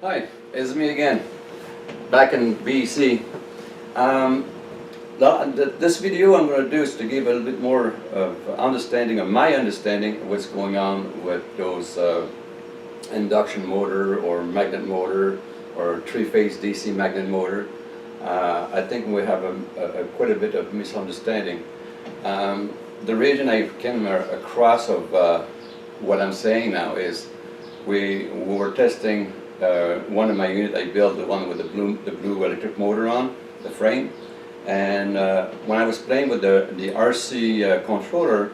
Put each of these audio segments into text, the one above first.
Hi, it's me again, back in BC. Um, this video I'm going to do is to give a little bit more of understanding of my understanding of what's going on with those induction motor or magnet motor or three-phase DC magnet motor. I think we have quite a bit of misunderstanding. The reason I came across of what I'm saying now is we were testing one of my units. I built the one with the blue electric motor on the frame, and when I was playing with the RC controller,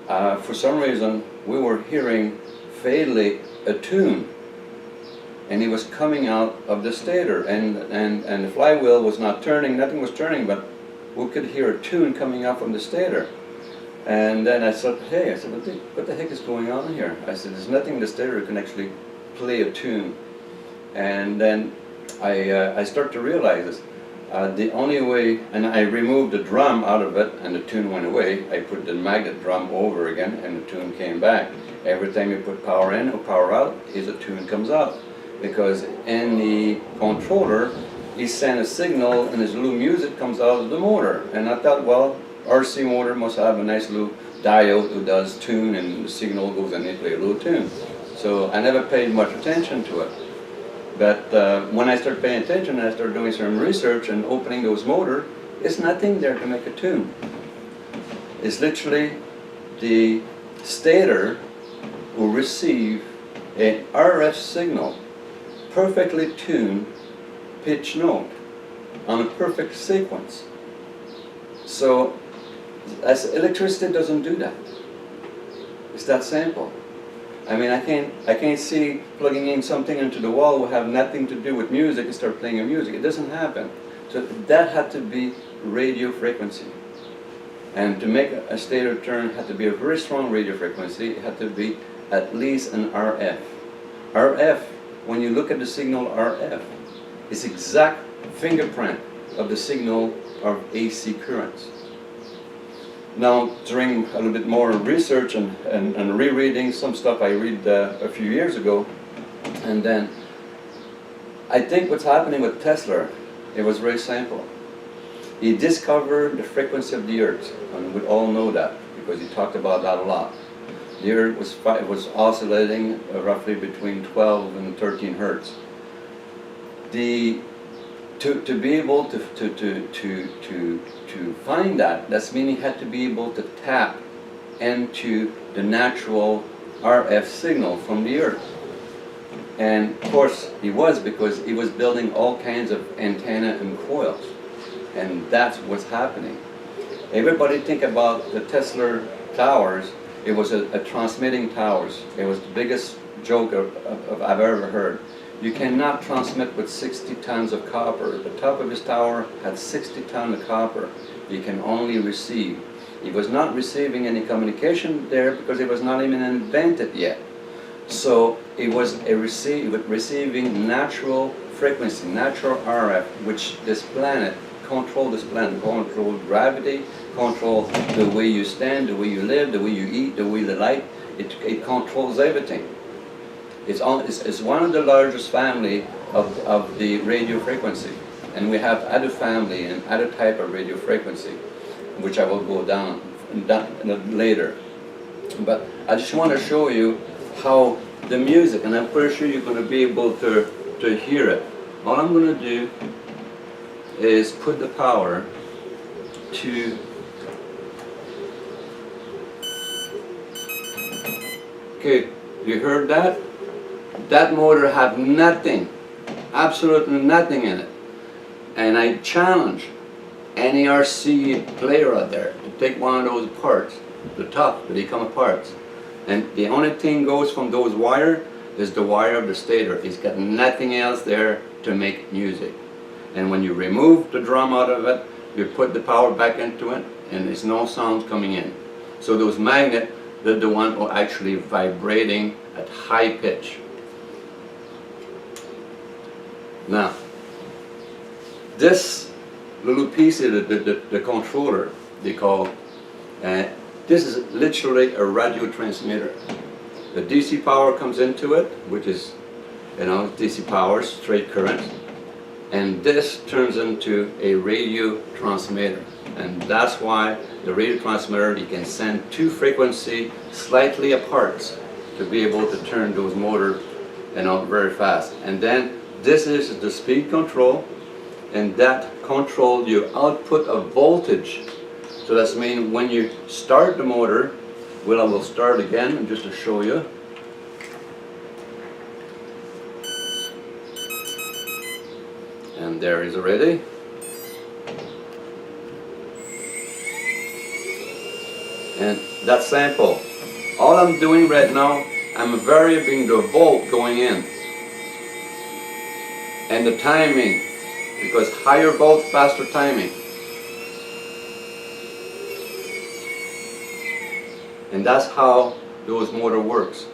for some reason we were hearing faintly a tune, and it was coming out of the stator, and the flywheel was not turning, nothing was turning, but we could hear a tune coming out from the stator. And then I said, hey, what the heck is going on here? I said, there's nothing in the stator that can actually play a tune. And then I start to realize this. The only way, and I removed the drum out of it and the tune went away. I put the magnet drum over again and the tune came back. Every time you put power in or power out, a tune comes out. Because in the controller, he sent a signal and his little music comes out of the motor. And I thought, well, RC motor must have a nice little diode who does tune, and the signal goes in and play a little tune. So I never paid much attention to it. But when I started paying attention, I started doing some research and opening those motors, there's nothing there to make a tune. It's literally the stator will receive an RF signal, perfectly tuned pitch note on a perfect sequence. So as electricity doesn't do that. It's that simple. I mean, I can't see plugging in something into the wall will have nothing to do with music and start playing music. It doesn't happen. So that had to be radio frequency. And to make a stator turn had to be a very strong radio frequency. It had to be at least an RF. RF, when you look at the signal RF, is exact fingerprint of the signal of AC currents. Now, during a little bit more research and rereading some stuff I read a few years ago, and then I think what's happening with Tesla, it was very simple. He discovered the frequency of the Earth, and we all know that because he talked about that a lot. The Earth was oscillating roughly between 12 and 13 hertz. To be able to find that's meaning he had to be able to tap into the natural RF signal from the Earth. And of course he was, because he was building all kinds of antenna and coils. And that's what's happening. Everybody think about the Tesla towers. It was a transmitting towers. It was the biggest joke I've ever heard. You cannot transmit with 60 tons of copper. The top of his tower had 60 tons of copper. You can only receive. He was not receiving any communication there because it was not even invented yet. So it was receiving natural frequency, natural RF, which this planet controlled gravity, control the way you stand, the way you live, the way you eat, the way you light. It controls everything. It's one of the largest family of the radio frequency, and we have other family and other type of radio frequency, which I will go down later. But I just want to show you how the music, and I'm pretty sure you're going to be able to hear it. All I'm going to do is put the power to. Okay, you heard that? That motor had nothing, absolutely nothing in it. And I challenge any RC player out there to take one of those parts, the top, they come apart. And the only thing goes from those wires is the wire of the stator. It's got nothing else there to make music. And when you remove the drum out of it, you put the power back into it, and there's no sound coming in. So those magnets, they're the one who are actually vibrating at high pitch. Now, this little piece of the controller, they call, this is literally a radio transmitter. The DC power comes into it, which is you know, DC power, straight current, and this turns into a radio transmitter. And that's why the radio transmitter, you can send two frequencies slightly apart to be able to turn those motors, you know, very fast. And then this is the speed control, and that control your output of voltage. So that's mean when you start the motor, well, I will start again and just to show you. And there is already. And that's sample. All I'm doing right now, I'm varying the volt going in and the timing, because higher volt, faster timing. And that's how those motor works,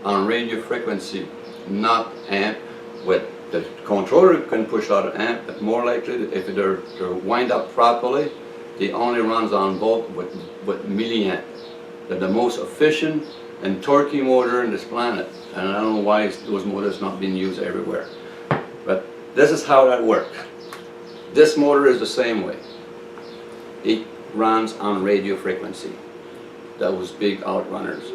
on radio frequency, not amp. With the controller can push out an amp, but more likely if they're wind up properly, they only runs on volt with milliamp. They're the most efficient and torquey motor in this planet, and I don't know why those motors not being used everywhere. But this is how that works. This motor is the same way. It runs on radio frequency. Those big outrunners.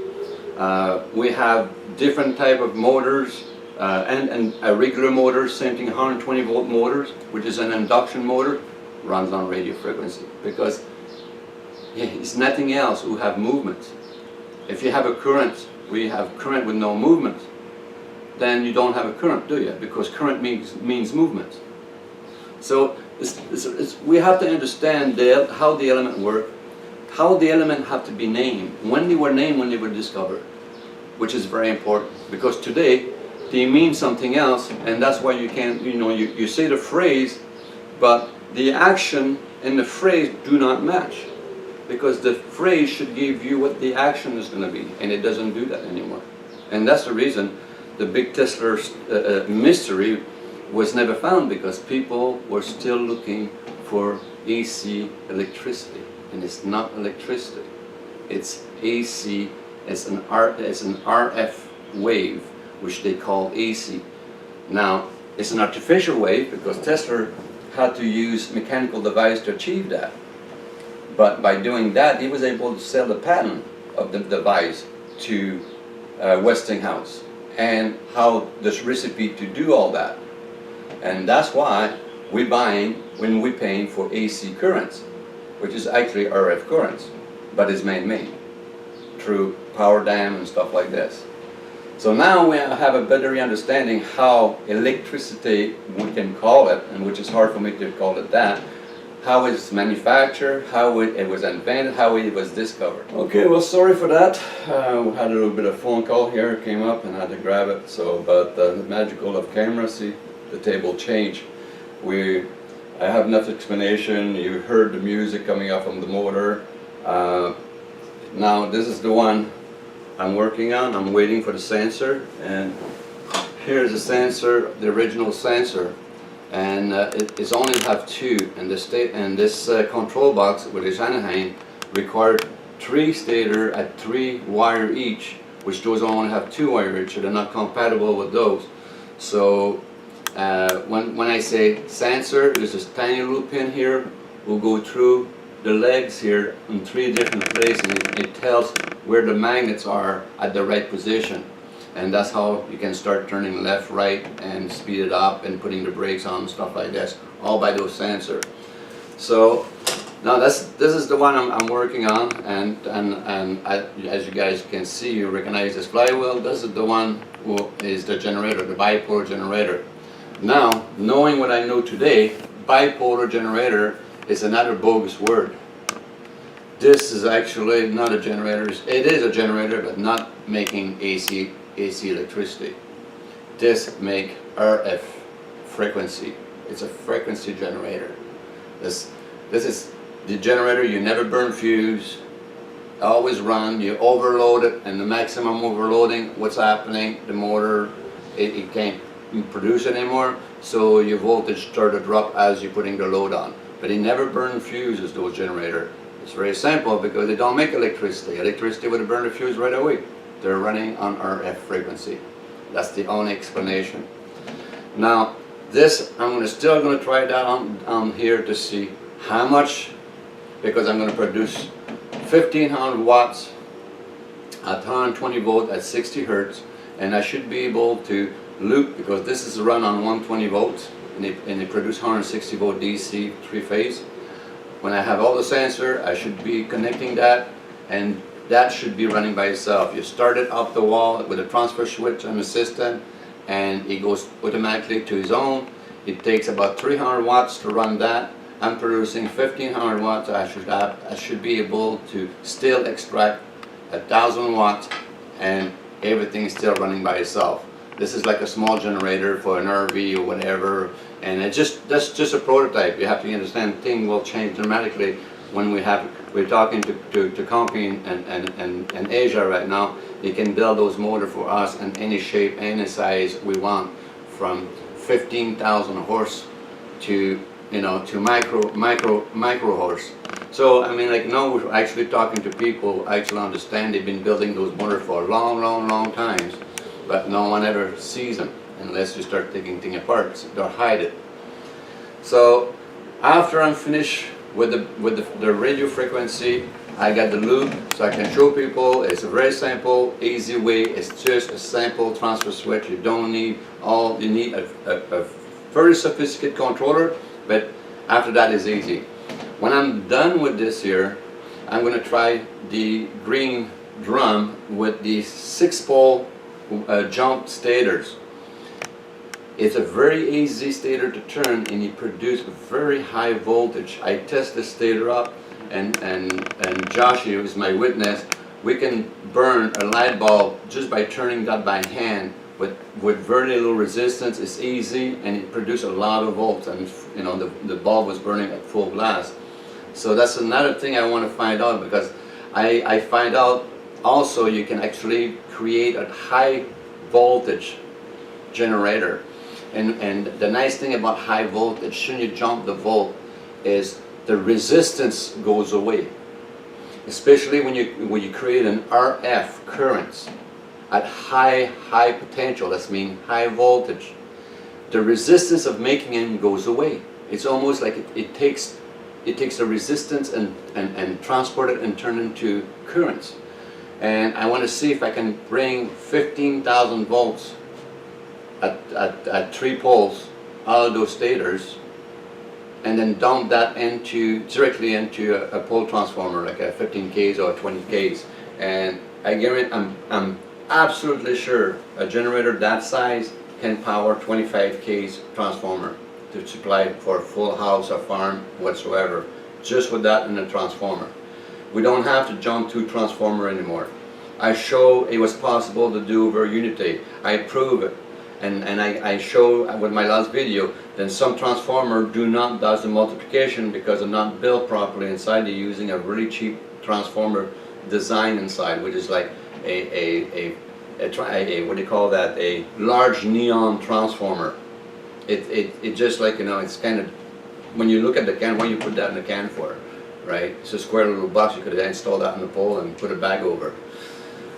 We have different type of motors, and a regular motor, same thing, 120 volt motors, which is an induction motor, runs on radio frequency, because it's nothing else who have movement. If you have a current, we have current with no movement, then you don't have a current, do you? Because current means movement. So we have to understand how the element work, how the element have to be named, when they were named, when they were discovered, which is very important, because today they mean something else, and that's why you can't, you say the phrase, but the action and the phrase do not match, because the phrase should give you what the action is going to be, and it doesn't do that anymore. And that's the reason the big Tesla mystery was never found, because people were still looking for AC electricity, and it's not electricity, it's AC, it's an RF wave, which they call AC. Now, it's an artificial wave because Tesla had to use mechanical device to achieve that. But by doing that, he was able to sell the patent of the device to Westinghouse, and how this recipe to do all that. And that's why we're paying for AC currents, which is actually RF currents, but it's man-made through power dam and stuff like this. So now we have a better understanding how electricity, we can call it, and which is hard for me to call it that, how it's manufactured, how it was invented, how it was discovered. Okay, well, sorry for that. We had a little bit of phone call here, came up and I had to grab it. So, but the magical of camera, see the table change. I have enough explanation. You heard the music coming up from the motor. Now this is the one I'm working on. I'm waiting for the sensor, and here's the sensor, the original sensor, and it's only have two. And this control box with the Anaheim required 3 stator at 3 wire each, which those only have 2 wire each, so they're not compatible with those. So when I say sensor, there's this tiny little pin here, will go through the legs here in 3 different places, and it tells where the magnets are at the right position, and that's how you can start turning left, right, and speed it up and putting the brakes on and stuff like this, all by those sensors. So now this is the one I'm working on, and as you guys can see, you recognize this flywheel. This is the one who is the generator, the bipolar generator. Now, knowing what I know today, bipolar generator is another bogus word. This is actually not a generator. It is a generator, but not making AC electricity. This make RF frequency. It's a frequency generator. This is the generator. You never burn fuse. Always run. You overload it, and the maximum overloading, what's happening? The motor, it can't produce anymore, so your voltage start to drop as you're putting the load on. But it never burn fuses, those generators. It's very simple because they don't make electricity. Electricity would have burned a fuse right away. They're running on RF frequency. That's the only explanation. Now, this, I'm still going to try that on here to see how much, because I'm going to produce 1500 watts at 120 volt at 60 hertz, and I should be able to loop, because this is run on 120 volts, and it produces 160 volt DC 3-phase. When I have all the sensor, I should be connecting that, and that should be running by itself. You start it off the wall with a transfer switch on the system, and it goes automatically to his own. It takes about 300 watts to run that. I'm producing 1500 watts. I should be able to still extract 1000 watts, and everything is still running by itself. This is like a small generator for an RV or whatever, and that's just a prototype. You have to understand things will change dramatically when we're talking to company and Asia right now. They can build those motors for us in any shape, any size we want, from 15,000 horse to to micro horse. So I mean, like, now we're actually talking to people who actually understand. They've been building those motors for a long times, but no one ever sees them unless you start taking things apart or hide it. So after I'm finished with the radio frequency, I got the loop, so I can show people. It's a very simple, easy way. It's just a simple transfer switch. You don't need all. You need a very sophisticated controller, but after that is easy. When I'm done with this here, I'm going to try the green drum with the 6-pole jump stators. It's a very easy stator to turn, and it produces very high voltage. I test the stator up, and Josh here is my witness. We can burn a light bulb just by turning that by hand with very little resistance. It's easy, and it produces a lot of volts, and the bulb was burning at full blast. So that's another thing I want to find out, because I find out also you can actually create a high voltage generator. And the nice thing about high voltage, when you jump the volt, is the resistance goes away. Especially when you create an RF current at high potential, that's mean high voltage. The resistance of making it goes away. It's almost like it takes the resistance and transport it and turn it into currents. And I want to see if I can bring 15,000 volts at 3 poles out of those stators, and then dump that directly into a pole transformer, like a 15 k's or 20 k's. And I guarantee, I'm absolutely sure a generator that size can power 25 k's transformer to supply for a full house or farm whatsoever, just with that in a transformer. We don't have to jump to transformer anymore. I show it was possible to do over unity. I prove it. And I show with my last video that some transformer does the multiplication because they're not built properly inside. They're using a really cheap transformer design inside, which is like a what do you call that? A large neon transformer. It just like, it's kind of, when you look at the can, what you put that in the can for, right? It's a square little box. You could install that in the pole and put a bag over.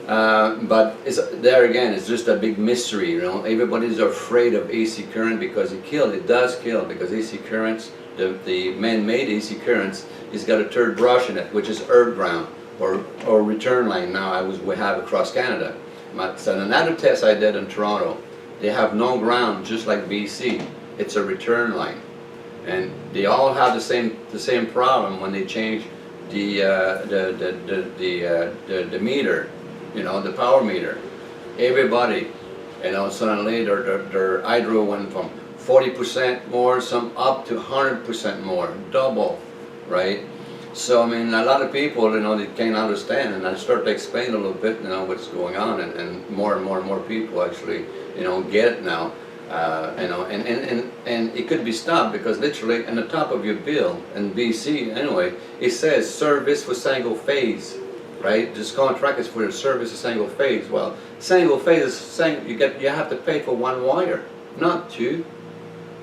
But there again, it's just a big mystery, Everybody's afraid of AC current because it does kill, because AC currents, the man-made AC currents, has got a third brush in it, which is earth ground, or return line now we have across Canada. So another test I did in Toronto, they have no ground, just like BC. It's a return line. And they all have the same problem when they change the meter, the power meter. Everybody, suddenly their hydro went from 40% more, some up to 100% more, double, right? So I mean, a lot of people, they can't understand, and I start to explain a little bit, what's going on, and more people actually, get it now. And it could be stopped, because literally in the top of your bill in BC anyway, it says service for single phase, right? This contract is for the service of single phase. Well, single phase is you have to pay for one wire, not two,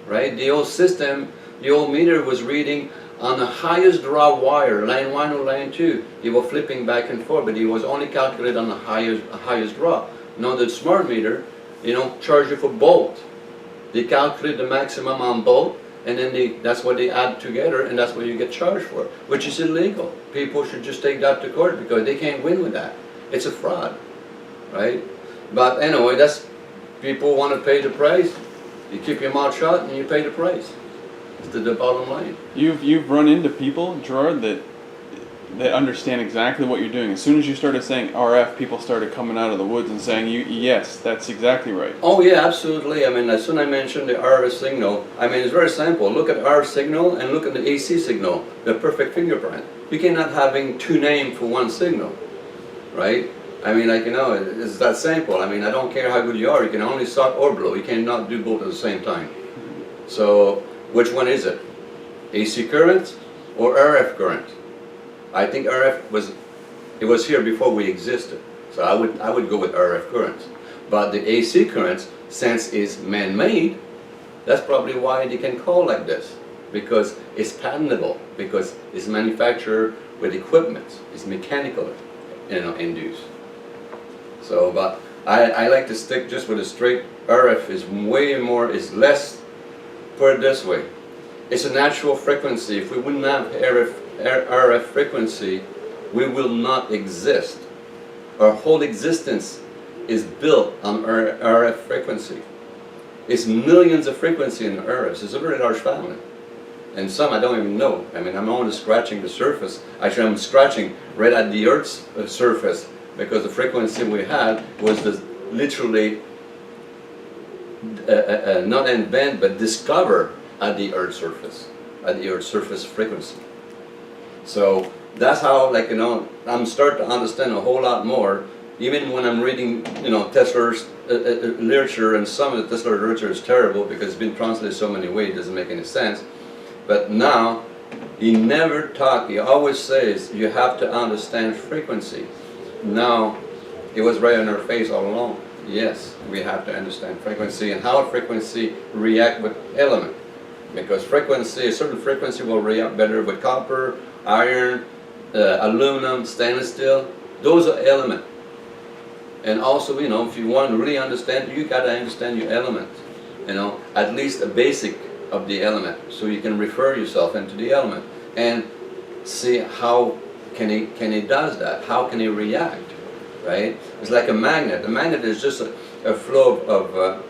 right? The old system, the old meter was reading on the highest draw wire, line 1 or line 2. They were flipping back and forth, but it was only calculated on the highest draw. Now the smart meter, charge you for bolt. They calculate the maximum on bolt, and then that's what they add together, and that's what you get charged for, which is illegal. People should just take that to court because they can't win with that. It's a fraud, right? But anyway, people want to pay the price. You keep your mouth shut and you pay the price. It's the bottom line. You've run into people, Gerard, that understand exactly what you're doing. As soon as you started saying RF, people started coming out of the woods and saying, yes, that's exactly right. Oh yeah, absolutely. I mean, as soon as I mentioned the RF signal, I mean, it's very simple. Look at RF signal and look at the AC signal, the perfect fingerprint. You cannot having two names for one signal, right? I mean, it's that simple. I mean, I don't care how good you are, you can only suck or blow. You cannot do both at the same time. So, which one is it? AC current or RF current? I think RF was here before we existed. So I would go with RF currents. But the AC currents, since it's man-made, that's probably why they can call like this. Because it's patentable, because it's manufactured with equipment, it's mechanical, induced. So, but I like to stick just with a straight RF. Is less, put it this way, it's a natural frequency. If we wouldn't have RF frequency, we will not exist. Our whole existence is built on RF frequency. It's millions of frequency in RF. It's a very large family. And some I don't even know. I mean, I'm only scratching the surface. Actually, I'm scratching right at the Earth's surface, because the frequency we had was literally not invent, but discover at the Earth's surface frequency. So that's how, I'm starting to understand a whole lot more, even when I'm reading, Tesla's literature, and some of the Tesla literature is terrible because it's been translated so many ways, it doesn't make any sense. But now, he always says, you have to understand frequency. Now, it was right in our face all along. Yes, we have to understand frequency and how frequency react with element. Because a certain frequency will react better with copper, iron, aluminum, stainless steel. Those are element. And also, if you want to really understand, you got to understand your element. At least a basic of the element, so you can refer yourself into the element and see how can he does that. How can he react? Right? It's like a magnet. A magnet is just a flow of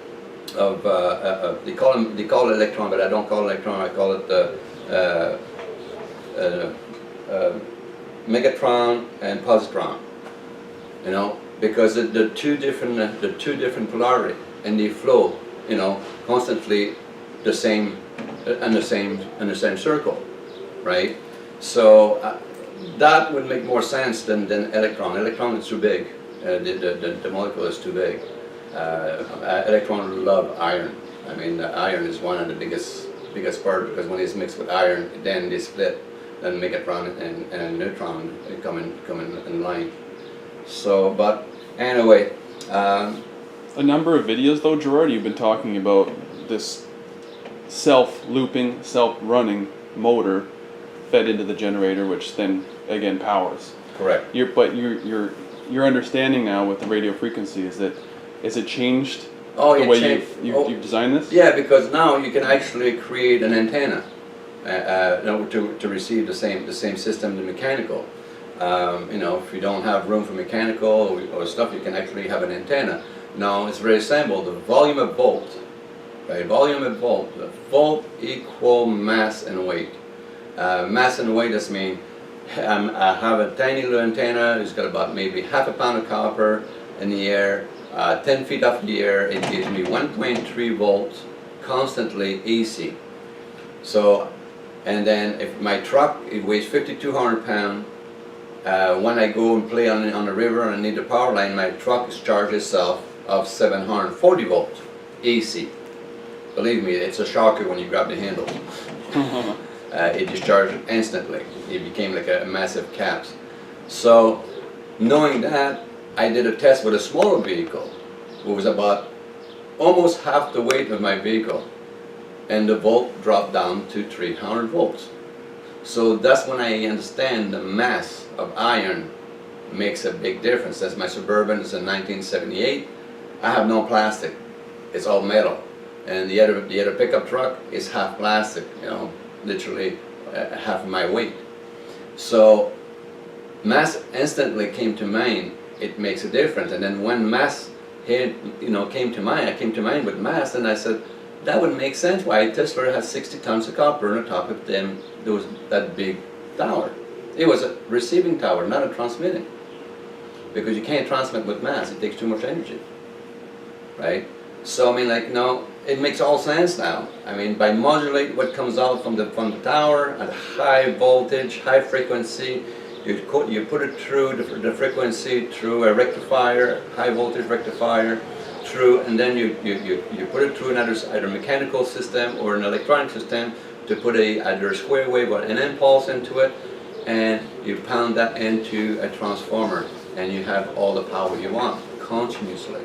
they call it electron, but I don't call it electron. I call it megatron and positron. Because the two different polarity, and they flow, constantly the same in the same circle, right? So that would make more sense than electron. Electron is too big. The molecule is too big. Electron love iron. I mean, iron is one of the biggest part, because when it's mixed with iron, then they split. Then megatron and neutron come in line. So, but anyway. A number of videos, though, Gerard, you've been talking about this self-looping, self-running motor fed into the generator, which then again powers. Correct. Your understanding now with the radio frequency is it changed the way you've designed this? Yeah, because now you can actually create an antenna to receive the same system, the mechanical. If you don't have room for mechanical or stuff, you can actually have an antenna. Now it's very simple. The volume of volt, right? Volume of volt. The volt equal mass and weight. Mass and weight, this means I have a tiny little antenna. It's got about maybe half a pound of copper in the air, 10 feet off the air. It gives me 1.3 volts constantly AC. So, and then if my truck, it weighs 5,200 pounds. When I go and play on the river and I need the power line, my truck is charged itself of 740 volts AC. Believe me, it's a shocker when you grab the handle. It discharged instantly. It became like a massive caps. So, knowing that, I did a test with a smaller vehicle, who was about almost half the weight of my vehicle, and the volt dropped down to 300 volts. So that's when I understand the mass of iron makes a big difference. That's my Suburban. It's a 1978. I have no plastic. it's all metal. And the other pickup truck is half plastic, you know, literally half of my weight. So mass instantly came to mind. It makes a difference. And then when mass here, you know, came to mind, I came to mind with mass, and I said that would make sense why Tesla has 60 tons of copper on the top of that big tower. It was a receiving tower, not a transmitting, because you can't transmit with mass. It takes too much energy, right? So I mean, like, no, it makes all sense now. I mean, by modulating what comes out from the tower at high voltage, high frequency, you put it through the frequency, through a rectifier, high voltage rectifier, and then you put it through either mechanical system or an electronic system to put either a square wave or an impulse into it, and you pound that into a transformer, and you have all the power you want continuously.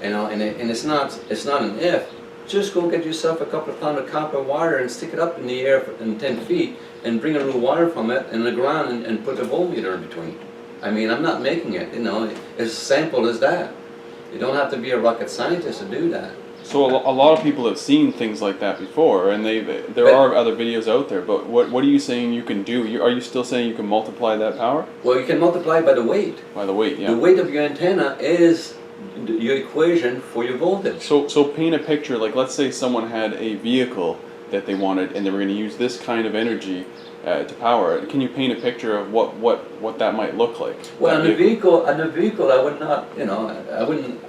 You know, and it's not an if. Just go get yourself a couple of pounds of copper wire and stick it up in the air in 10 feet and bring a little wire from it in the ground and put a voltmeter in between. I mean, I'm not making it, you know, as simple as that. You don't have to be a rocket scientist to do that. So a lot of people have seen things like that before, and there are other videos out there, but what are you saying you can do? Are you still saying you can multiply that power? Well, you can multiply by the weight. By the weight, yeah. The weight of your antenna is your equation for your voltage. So paint a picture, like let's say someone had a vehicle that they wanted and they were going to use this kind of energy to power it. Can you paint a picture of what that might look like? Well, on the vehicle, I would not, you know, I wouldn't,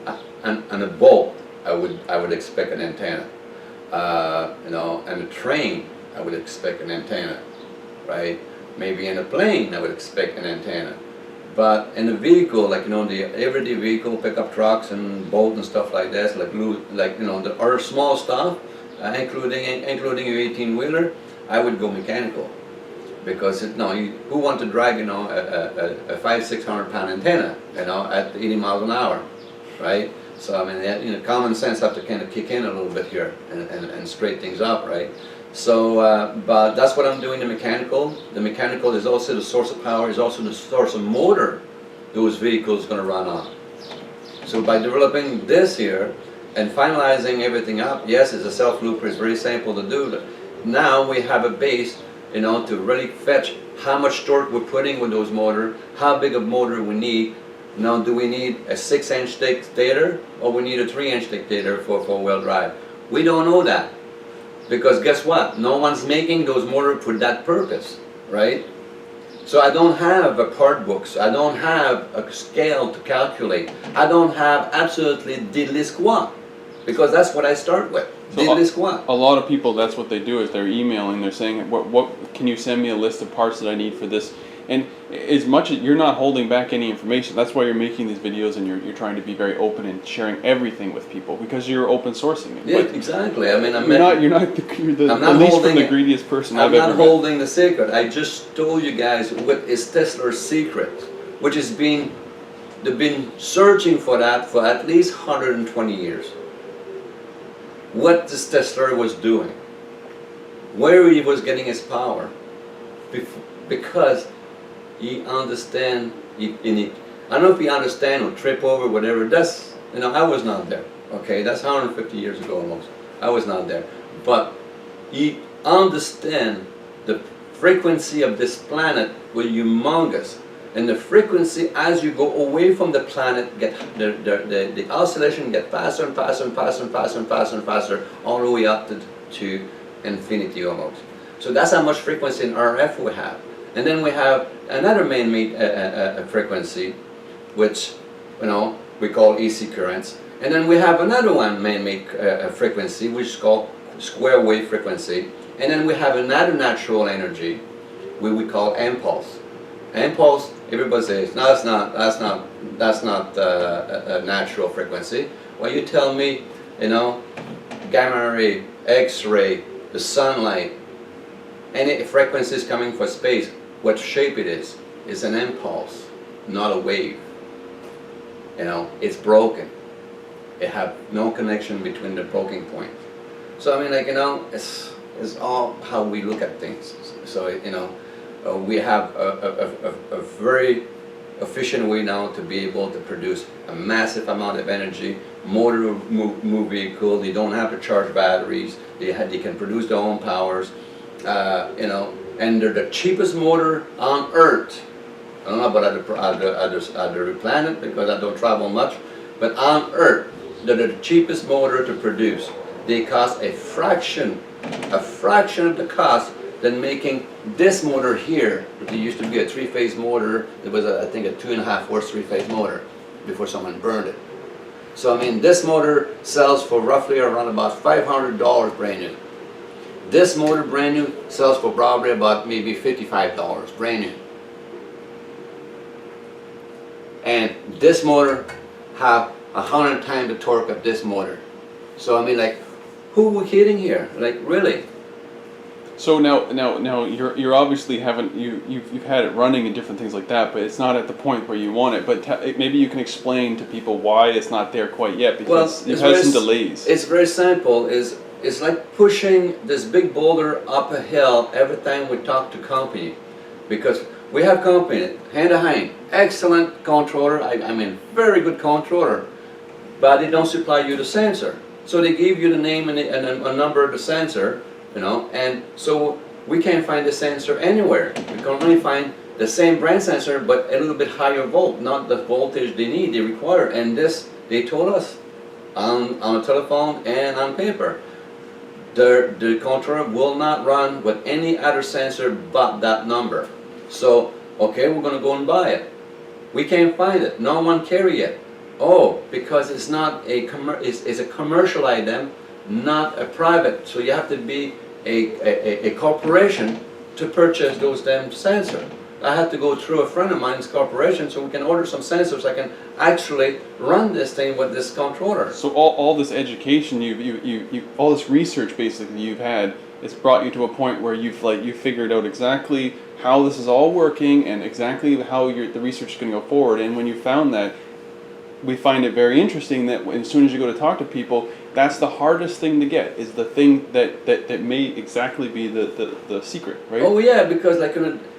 on a boat, I would expect an antenna. You know, on a train, I would expect an antenna, right? Maybe in a plane, I would expect an antenna. But in a vehicle, like, you know, the everyday vehicle, pickup trucks and boat and stuff like that, like you know, the other small stuff, including your 18-wheeler, I would go mechanical, because who want to drag, you know, a 500-600 pound antenna, you know, at 80 miles an hour, right? So I mean, you know, common sense have to kind of kick in a little bit here and straighten things up, right? So, but that's what I'm doing, the mechanical. The mechanical is also the source of power, is also the source of motor those vehicles are going to run on. So by developing this here and finalizing everything up, yes, it's a self-looper, it's very simple to do. Now we have a base, you know, to really fetch how much torque we're putting with those motor, how big a motor we need. Now, do we need a 6-inch dictator or we need a 3-inch dictator for four-wheel drive? We don't know that. Because guess what? No one's making those motors for that purpose, right? So I don't have a part books. I don't have a scale to calculate. I don't have absolutely diddly squat, because that's what I start with. Diddly squat. A lot of people, that's what they do, is they're emailing. They're saying, "What can you send me a list of parts that I need for this?" And as much as you're not holding back any information, that's why you're making these videos, and you're trying to be very open and sharing everything with people, because you're open sourcing it. Yeah, exactly. I mean, you're the least from the greediest person I've ever met. I'm not holding the secret. I just told you guys what is Tesla's secret, which has been, they've been searching for that for at least 120 years. What this Tesla was doing, where he was getting his power, because he understand, I don't know if he understand or trip over, whatever, that's, you know, I was not there, okay, that's 150 years ago almost, I was not there, but he understand the frequency of this planet was humongous, and the frequency as you go away from the planet, the oscillation get faster and faster and faster and faster and faster and faster, all the way up to infinity almost. So that's how much frequency in RF we have. And then we have another man-made frequency, which, you know, we call AC currents. And then we have another one man-made frequency, which is called square wave frequency. And then we have another natural energy, which we call impulse. Impulse, everybody says, no, that's not a natural frequency. Well, you tell me, you know, gamma ray, X-ray, the sunlight, any frequencies coming from space, what shape it is an impulse, not a wave. You know, it's broken. It have no connection between the breaking point. So I mean, like, you know, it's all how we look at things. So, you know, we have a very efficient way now to be able to produce a massive amount of energy. Motor move vehicle, they don't have to charge batteries, they can produce their own powers, you know, and they're the cheapest motor on earth. I don't know about other planet because I don't travel much, but on earth they're the cheapest motor to produce. They cost a fraction of the cost than making this motor here. It used to be a 3-phase motor. It was I think a 2.5 horse 3-phase motor before someone burned it. So I mean, this motor sells for roughly around about $500 brand new. This motor brand new sells for probably about maybe $55 brand new. And this motor have 100 times the torque of this motor. So I mean, like, who are we kidding here? Like, really? So now you're obviously you've had it running and different things like that, but it's not at the point where you want it. But maybe you can explain to people why it's not there quite yet, because you've had some delays. It's very simple. It's like pushing this big boulder up a hill every time we talk to company, because we have company hand to hand, excellent controller. I mean, very good controller, but they don't supply you the sensor. So they give you the name and a number of the sensor. You know, and so we can't find the sensor anywhere. We can only find the same brand sensor, but a little bit higher volt, not the voltage they require. And this, they told us on the telephone and on paper. The controller will not run with any other sensor but that number. So, okay, we're going to go and buy it. We can't find it. No one carry it. Oh, because it's not it's a commercial item, not a private. So you have to be a corporation to purchase those damn sensors. I had to go through a friend of mine's corporation so we can order some sensors. I can actually run this thing with this controller. So all this education, all this research basically you've had, it's brought you to a point where you figured out exactly how this is all working and exactly how the research is going to go forward. And when you found that, we find it very interesting that as soon as you go to talk to people, that's the hardest thing to get, is the thing that may exactly be the secret, right? Oh yeah, because like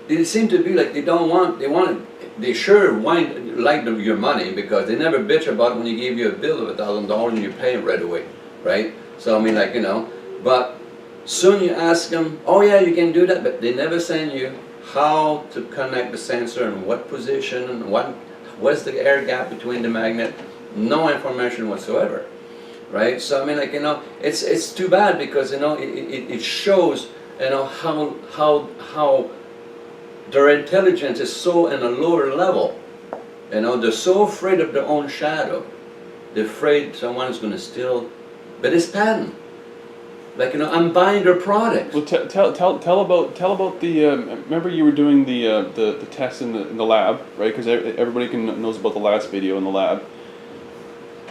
they seem to be like they sure like your money, because they never bitch about when you give you a bill of $1,000 and you pay it right away, right? So I mean, like, you know, but soon you ask them, oh yeah, you can do that, but they never send you how to connect the sensor and what position and what's the air gap between the magnet. No information whatsoever. Right, so I mean, like, you know, it's too bad, because you know it shows, you know, how their intelligence is so in a lower level. You know, they're so afraid of their own shadow. They're afraid someone's going to steal, but it's patent. Like, you know, I'm buying their product. Well, tell about the. Remember, you were doing the tests in the lab, right? Because everybody knows about the last video in the lab.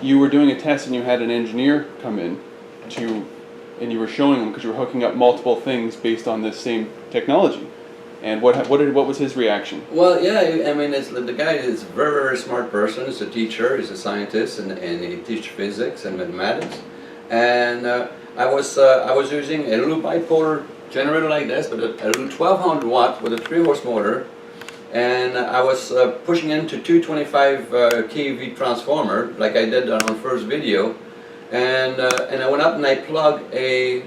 You were doing a test and you had an engineer come in and you were showing him, because you were hooking up multiple things based on this same technology. And what was his reaction? Well, yeah, I mean, the guy is a very, very smart person. He's a teacher, he's a scientist, and he teaches physics and mathematics. And I was using a little bipolar generator like this, but a little 1200 watt with a 3-horse motor. And I was pushing into 225 kV transformer, like I did on the first video, and I went up and I plugged a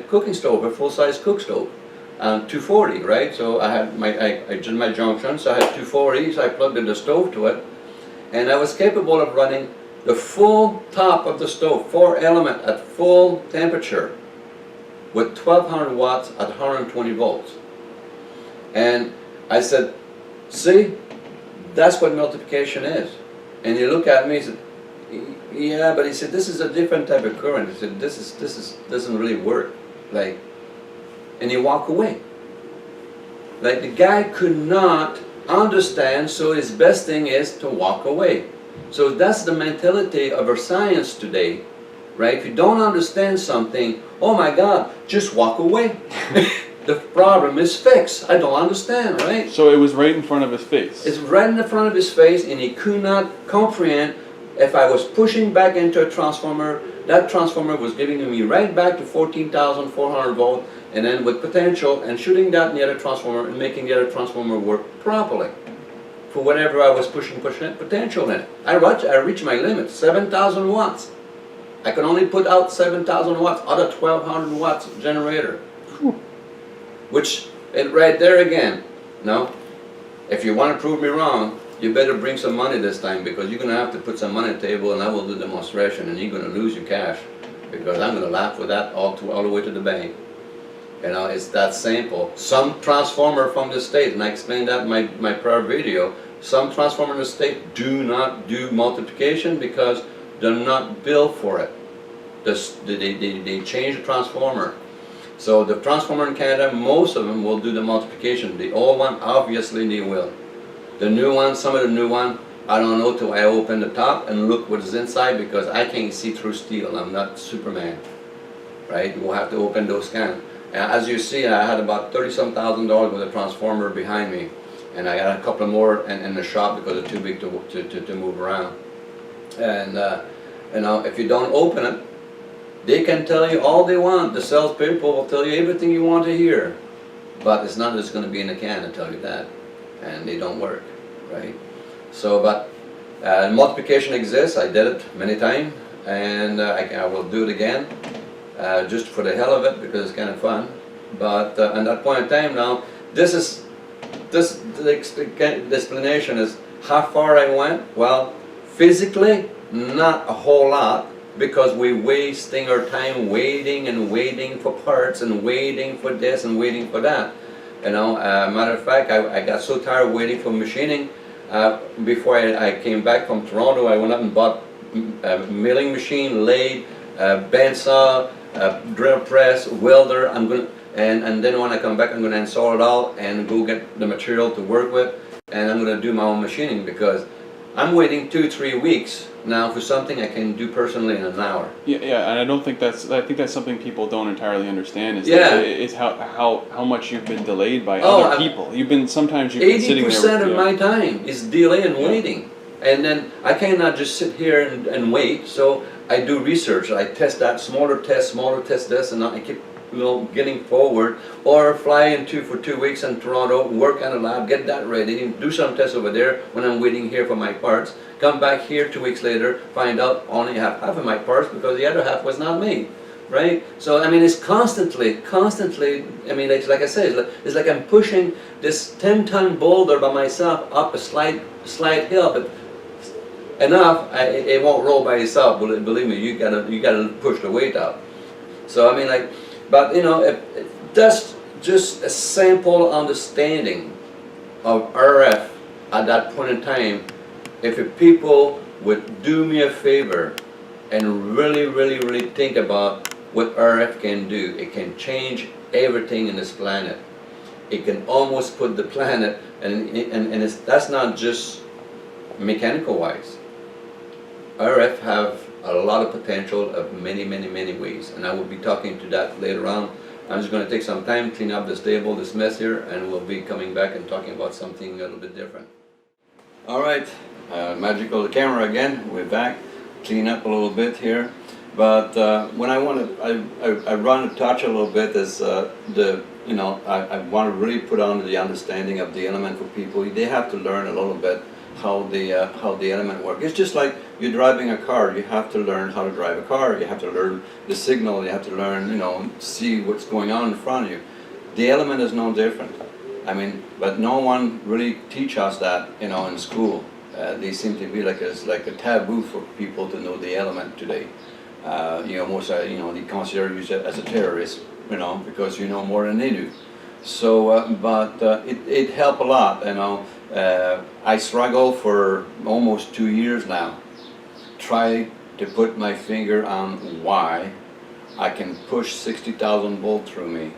cooking stove, a full-size cook stove, 240, right? So I had I did my junction, so I had 240, so I plugged in the stove to it, and I was capable of running the full top of the stove, 4-element at full temperature, with 1200 watts at 120 volts. And I said, see, that's what multiplication is. And he looked at me, he said, yeah, but he said, this is a different type of current. He said, this doesn't really work. Like, and he walked away. Like, the guy could not understand, so his best thing is to walk away. So that's the mentality of our science today, right? If you don't understand something, oh my God, just walk away. The problem is fixed. I don't understand, right? So it was right in front of his face. It's right in the front of his face, and he could not comprehend. If I was pushing back into a transformer, that transformer was giving me right back to 14,400 volt, and then with potential, and shooting that in the other transformer and making the other transformer work properly. for whatever I was pushing potential in. I reached my limit, 7,000 watts. I can only put out 7,000 watts out of 1,200 watts generator. Which, right there again, no? If you want to prove me wrong, you better bring some money this time, because you're going to have to put some money on the table, and I will do the demonstration, and you're going to lose your cash, because I'm going to laugh with that all the way to the bank. You know, it's that simple. Some transformer from the state, and I explained that in my prior video, some transformer in the state do not do multiplication because they're not built for it. They change the transformer. So the transformer in Canada, most of them will do the multiplication. The old one, obviously they will. The new one, some of the new one, I don't know till I open the top and look what is inside, because I can't see through steel. I'm not Superman, right? We'll have to open those cans. As you see, I had about $30-some thousand with a transformer behind me, and I got a couple more in the shop because they're too big to move around. And you know, if you don't open it, they can tell you all they want. The salespeople will tell you everything you want to hear, but it's not just going to be in a can to tell you that, and they don't work, right? So, but multiplication exists. I did it many times, and I will do it again. Just for the hell of it, because it's kind of fun. But at that point in time now, the explanation is how far I went. Well, physically, not a whole lot, because we're wasting our time waiting and waiting for parts and waiting for this and waiting for that. You know, matter of fact, I got so tired waiting for machining. Before I came back from Toronto, I went up and bought a milling machine, lathe, bandsaw, drill press, welder. And then when I come back, I'm going to install it all and go get the material to work with, and I'm going to do my own machining, because I'm waiting 2-3 weeks now for something I can do personally in an hour. Yeah, and I think that's something people don't entirely understand, is how much you've been delayed by other people. You've been sitting there. 80% of my time is delay and waiting. And then I cannot just sit here and wait, so I do research. I test that, smaller test this, and I keep getting forward, or fly for 2 weeks in Toronto, work in a lab, get that ready, do some tests over there when I'm waiting here for my parts, come back here 2 weeks later, find out only have half of my parts because the other half was not made, right? So I mean, it's constantly, I mean, it's like I say, it's like I'm pushing this 10-ton boulder by myself up a slight hill, but enough, it won't roll by itself. Believe me, you gotta push the weight up. So I mean, like, but you know, that's just a simple understanding of RF at that point in time. If people would do me a favor and really think about what RF can do, it can change everything in this planet. It can almost put the planet, and that's not just mechanical wise. RF have a lot of potential of many ways, and I will be talking to that later on. I'm just going to take some time, clean up this table, this mess here, and we'll be coming back and talking about something a little bit different. All right, magical camera again. We're back, clean up a little bit here. But when I want to touch a little bit is I want to really put on the understanding of the element for people. They have to learn a little bit how the element works. It's just like you're driving a car. You have to learn how to drive a car. You have to learn the signal. You have to learn, see what's going on in front of you. The element is no different. I mean, but no one really teach us that, in school. They seem to be like a taboo for people to know the element today. Most they consider you as a terrorist, because you know more than they do. So, but it helped a lot, I struggled for almost 2 years now. Try to put my finger on why I can push 60,000 volts through me,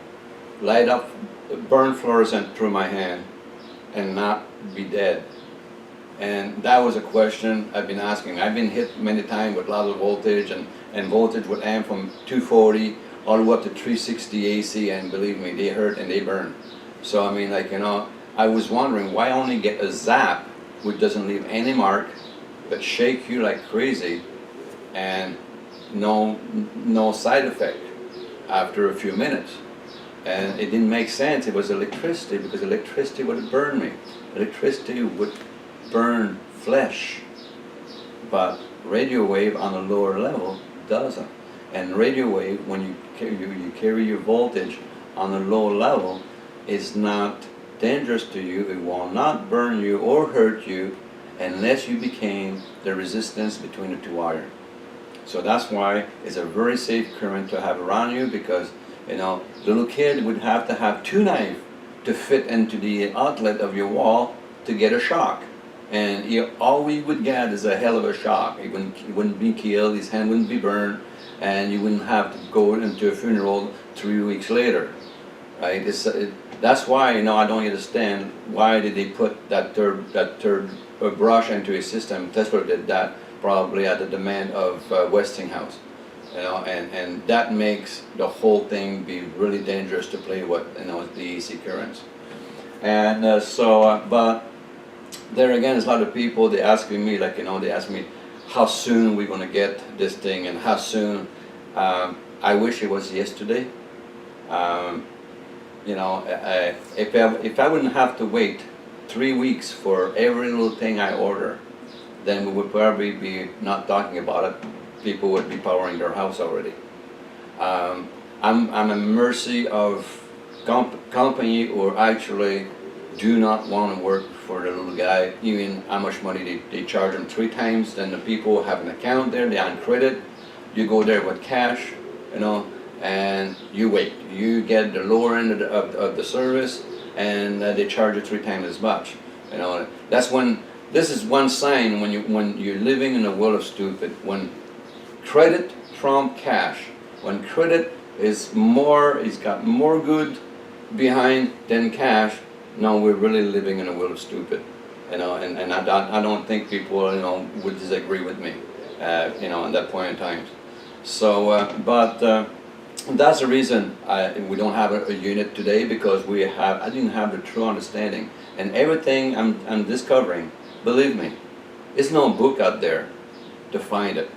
light up, burn fluorescent through my hand, and not be dead. And that was a question I've been asking. I've been hit many times with lots of voltage, and voltage would amp from 240 all the way up to 360 AC, and believe me, they hurt and they burn. So I mean, I was wondering why only get a zap which doesn't leave any mark but shake you like crazy, and no side effect after a few minutes. And it didn't make sense. It was electricity, because electricity would burn me. Electricity would burn flesh, but radio wave on a lower level doesn't. And radio wave, when you carry your voltage on a low level, is not dangerous to you. It will not burn you or hurt you unless you became the resistance between the two wires. So that's why it's a very safe current to have around you, because little kid would have to have 2 knives to fit into the outlet of your wall to get a shock. And all we would get is a hell of a shock. He wouldn't be killed, his hand wouldn't be burned, and you wouldn't have to go into a funeral 3 weeks later. Right? That's why I don't understand why did they put that third brush into his system. Tesla did that probably at the demand of Westinghouse. And that makes the whole thing be really dangerous to play with, the AC currents. And but there again, there's a lot of people, they asking me, they ask me, how soon we're going to get this thing, and how soon. I wish it was yesterday. If I wouldn't have to wait 3 weeks for every little thing I order, then we would probably be not talking about it. People would be powering their house already. I'm at mercy of company who actually do not want to work for the little guy, even how much money they charge them 3 times. Then the people have an account there, they're on credit. You go there with cash, and you wait. You get the lower end of the service, and they charge you 3 times as much. That's when. This is one sign when you're living in a world of stupid. When credit trump cash, when credit is got more good behind than cash, now we're really living in a world of stupid. And I don't think people would disagree with me, at that point in time. So, but that's the reason we don't have a unit today, because I didn't have the true understanding, and everything I'm discovering. Believe me, there's no book out there to find it.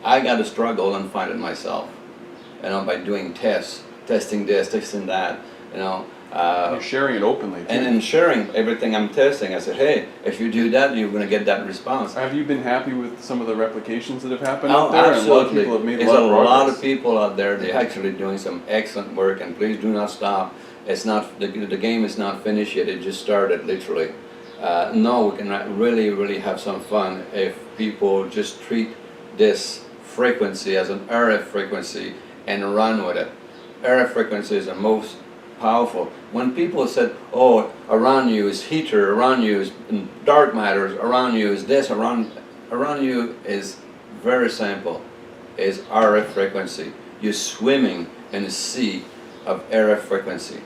I got to struggle and find it myself, by doing testing this, testing that, You're sharing it openly too. And then sharing everything I'm testing. I said, hey, if you do that, you're going to get that response. Have you been happy with some of the replications that have happened Oh, out there? absolutely. And a lot of people have made There's a lot of progress. lot of people out there. They're actually doing some excellent work, and please do not stop. It's not the game is not finished yet. It just started, literally. No, we can really have some fun if people just treat this frequency as an RF frequency and run with it. RF frequency is the most powerful. When people said, oh, around you is heater, around you is dark matters, around you is this, around you is very simple, is RF frequency. You're swimming in a sea of RF frequency.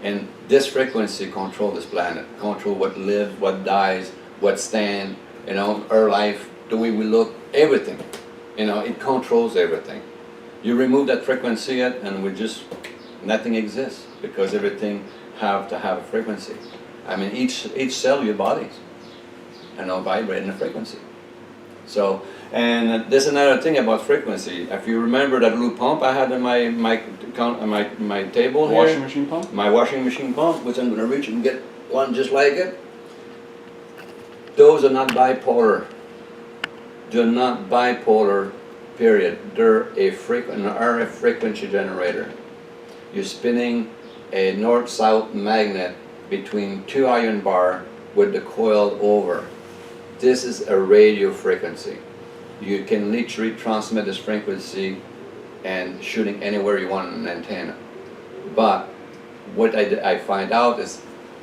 And this frequency controls this planet, control what lives, what dies, what stands, our life, the way we look, everything. It controls everything. You remove that frequency and nothing exists, because everything have to have a frequency. I mean, each cell of your body, vibrate in a frequency. So, and there's another thing about frequency. If you remember that little pump I had in my table here, Washing machine pump? my washing machine pump, which I'm going to reach and get one just like it. Those are not bipolar. They're not bipolar, period. They're an RF frequency generator. You're spinning a north-south magnet between 2 iron bar with the coil over. This is a radio frequency. You can literally transmit this frequency and shooting anywhere you want an antenna. But what I find out is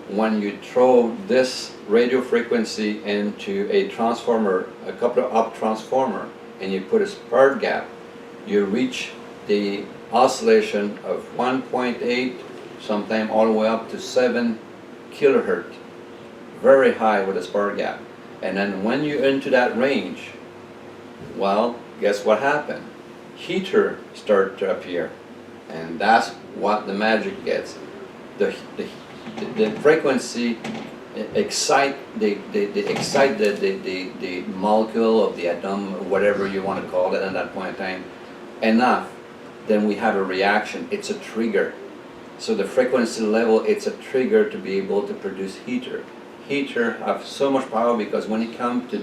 when you throw this radio frequency into a transformer, a couple of up transformer, and you put a spark gap, you reach the oscillation of 1.8, sometime all the way up to 7 kilohertz. Very high with a spark gap. And then when you're into that range, well, guess what happened? Heater start to appear. And that's what the magic gets. The frequency excite the molecule of the atom, or whatever you want to call it at that point in time, enough, then we have a reaction. It's a trigger. So the frequency level, it's a trigger to be able to produce heater. heater have so much power because when it comes to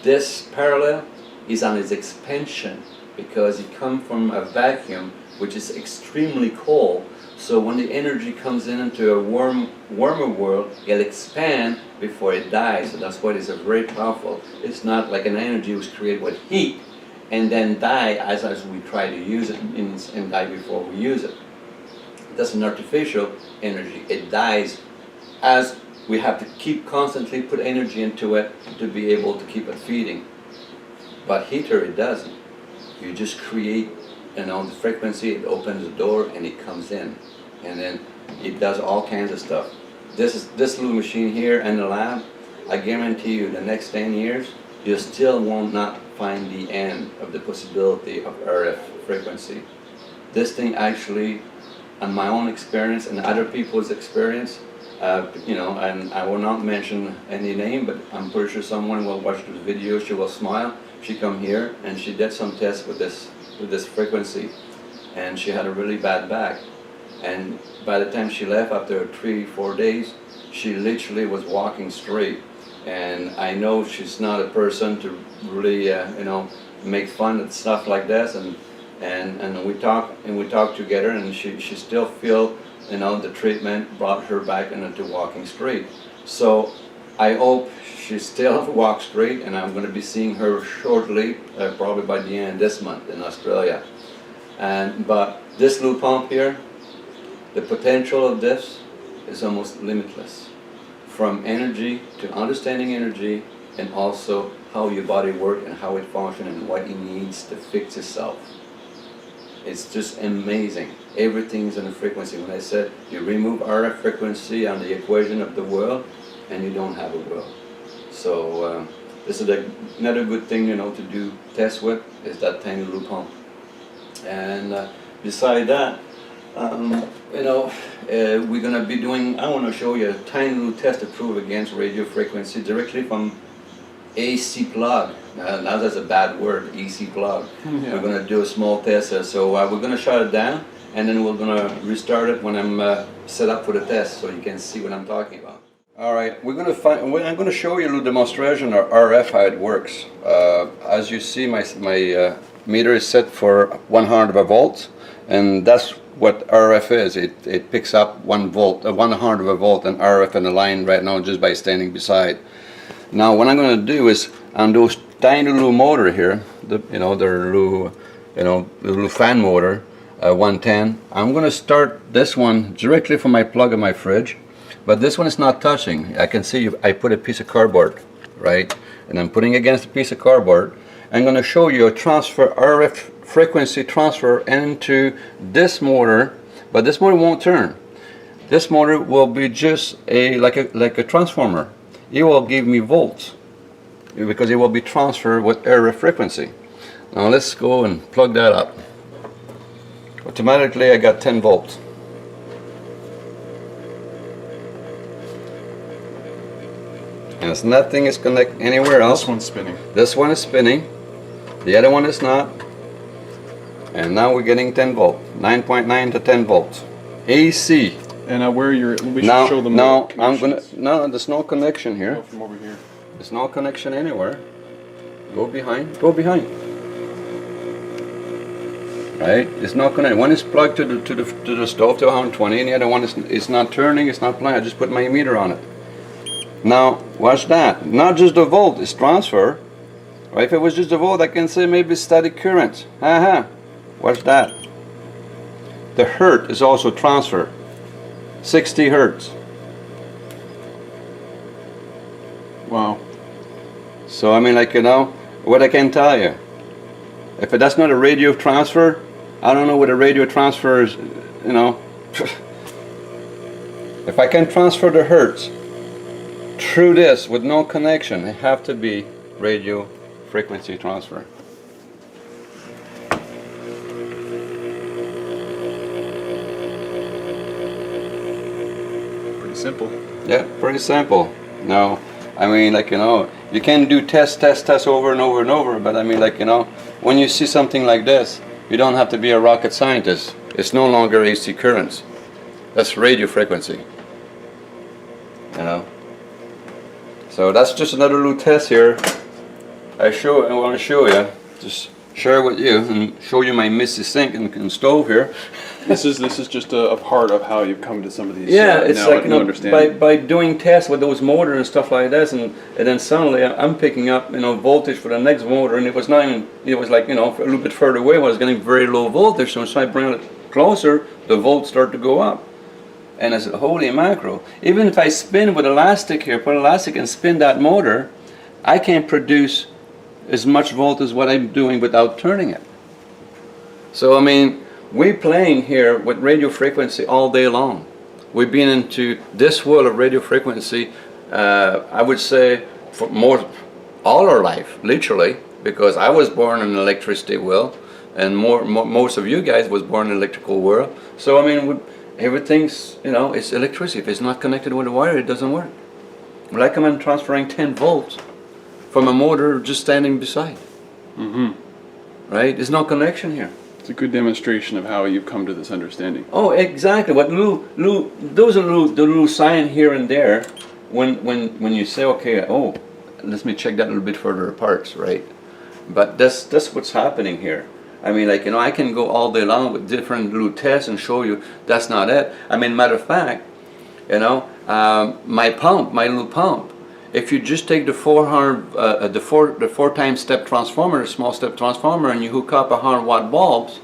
this parallel, is on its expansion because it comes from a vacuum which is extremely cold. So when the energy comes into a warmer world, it'll expand before it dies. So that's why it's a very powerful. It's not like an energy was created with heat and then die as we try to use it and die before we use it. That's an artificial energy. It dies as we have to keep constantly put energy into it to be able to keep it feeding. But heater, it doesn't. You just create, the frequency, it opens the door and it comes in. And then it does all kinds of stuff. This little machine here in the lab, I guarantee you the next 10 years, you still will not find the end of the possibility of RF frequency. This thing actually, on my own experience and other people's experience, and I will not mention any name, but I'm pretty sure someone will watch this video, she will smile. She come here and she did some tests with this frequency, and she had a really bad back. And by the time she left after 3-4 days, she literally was walking straight. And I know she's not a person to really, make fun of stuff like this. And we talk together, and she still feel, the treatment brought her back into walking straight. So I hope she still walks straight, and I'm going to be seeing her shortly, probably by the end of this month in Australia. But this little pump here, the potential of this is almost limitless. From energy to understanding energy, and also how your body works and how it functions and what it needs to fix itself. It's just amazing. Everything's in a frequency. When I said you remove RF frequency on the equation of the world, and you don't have a world. So this is another good thing, to do tests with, is that tiny little pump. And beside that, we're going to be doing, I want to show you a tiny little test to prove against radio frequency directly from AC plug. Now that's a bad word, AC plug. Yeah. We're going to do a small test here. So we're going to shut it down, and then we're going to restart it when I'm set up for the test, so you can see what I'm talking about. All right, I'm going to show you a little demonstration of RF, how it works. As you see, my meter is set for 100 volts, and that's what RF is. It picks up 100 volt and RF in the line right now just by standing beside. Now what I'm going to do is on those tiny little motor here, the little fan motor, 110. I'm going to start this one directly from my plug in my fridge, but this one is not touching. I can see I put a piece of cardboard, right, and I'm putting against a piece of cardboard. I'm going to show you a transfer, RF frequency transfer into this motor, but this motor won't turn. This motor will be just like a transformer. It will give me volts because it will be transferred with RF frequency. Now let's go and plug that up. Automatically I got 10 volts. And it's nothing is connected anywhere else. This one's spinning. This one is spinning. The other one is not. And now we're getting 10 volts. 9.9 to 10 volts. AC. And where we should show them. No, there's no connection here. Go from over here. There's no connection anywhere. Go behind. Go behind. Right? It's not connection. One is plugged to the stove to 120, and the other one is not turning. It's not playing. I just put my meter on it. Now watch that. Not just the volt is transfer. Right? If it was just the volt, I can say maybe static current. Watch that. The hertz is also transfer. 60 hertz. Wow. So I mean, what I can tell you, if that's not a radio transfer, I don't know what a radio transfer is, If I can transfer the hertz through this with no connection, it have to be radio frequency transfer. Simple. Yeah, pretty simple. No, I mean, you can do test over and over and over, but I mean, when you see something like this, you don't have to be a rocket scientist. It's no longer AC currents. That's radio frequency. you know. So that's just another little test here. I want to show you, just share with you and show you my messy sink and stove here. This is just a part of how you've come to some of these. Yeah, it's now, like, you know, understanding. by doing tests with those motors and stuff like this, and then suddenly I'm picking up, you know, voltage for the next motor, and it was not even, it was like, you know, a little bit further away, I was getting very low voltage, so I bring it closer, the volts start to go up. And I said, holy mackerel, even if I spin with elastic here, put elastic and spin that motor, I can't produce as much volt as what I'm doing without turning it. So I mean, we're playing here with radio frequency all day long. We've been into this world of radio frequency, I would say, for all our life, literally, because I was born in an electricity world, and most of you guys was born in an electrical world. So I mean, everything's, you know, it's electricity. If it's not connected with a wire, it doesn't work. Like I'm transferring 10 volts from a motor just standing beside. Mm-hmm. Right? There's no connection here. It's a good demonstration of how you've come to this understanding. Oh, exactly. What those are the little sign here and there when you say, okay, oh, let me check that a little bit further apart, right? But that's what's happening here. I mean, like, you know, I can go all day long with different little tests and show you that's not it. I mean, matter of fact, you know, my little pump, if you just take the 400, the four times step transformer, a small step transformer, and you hook up 100-watt bulbs,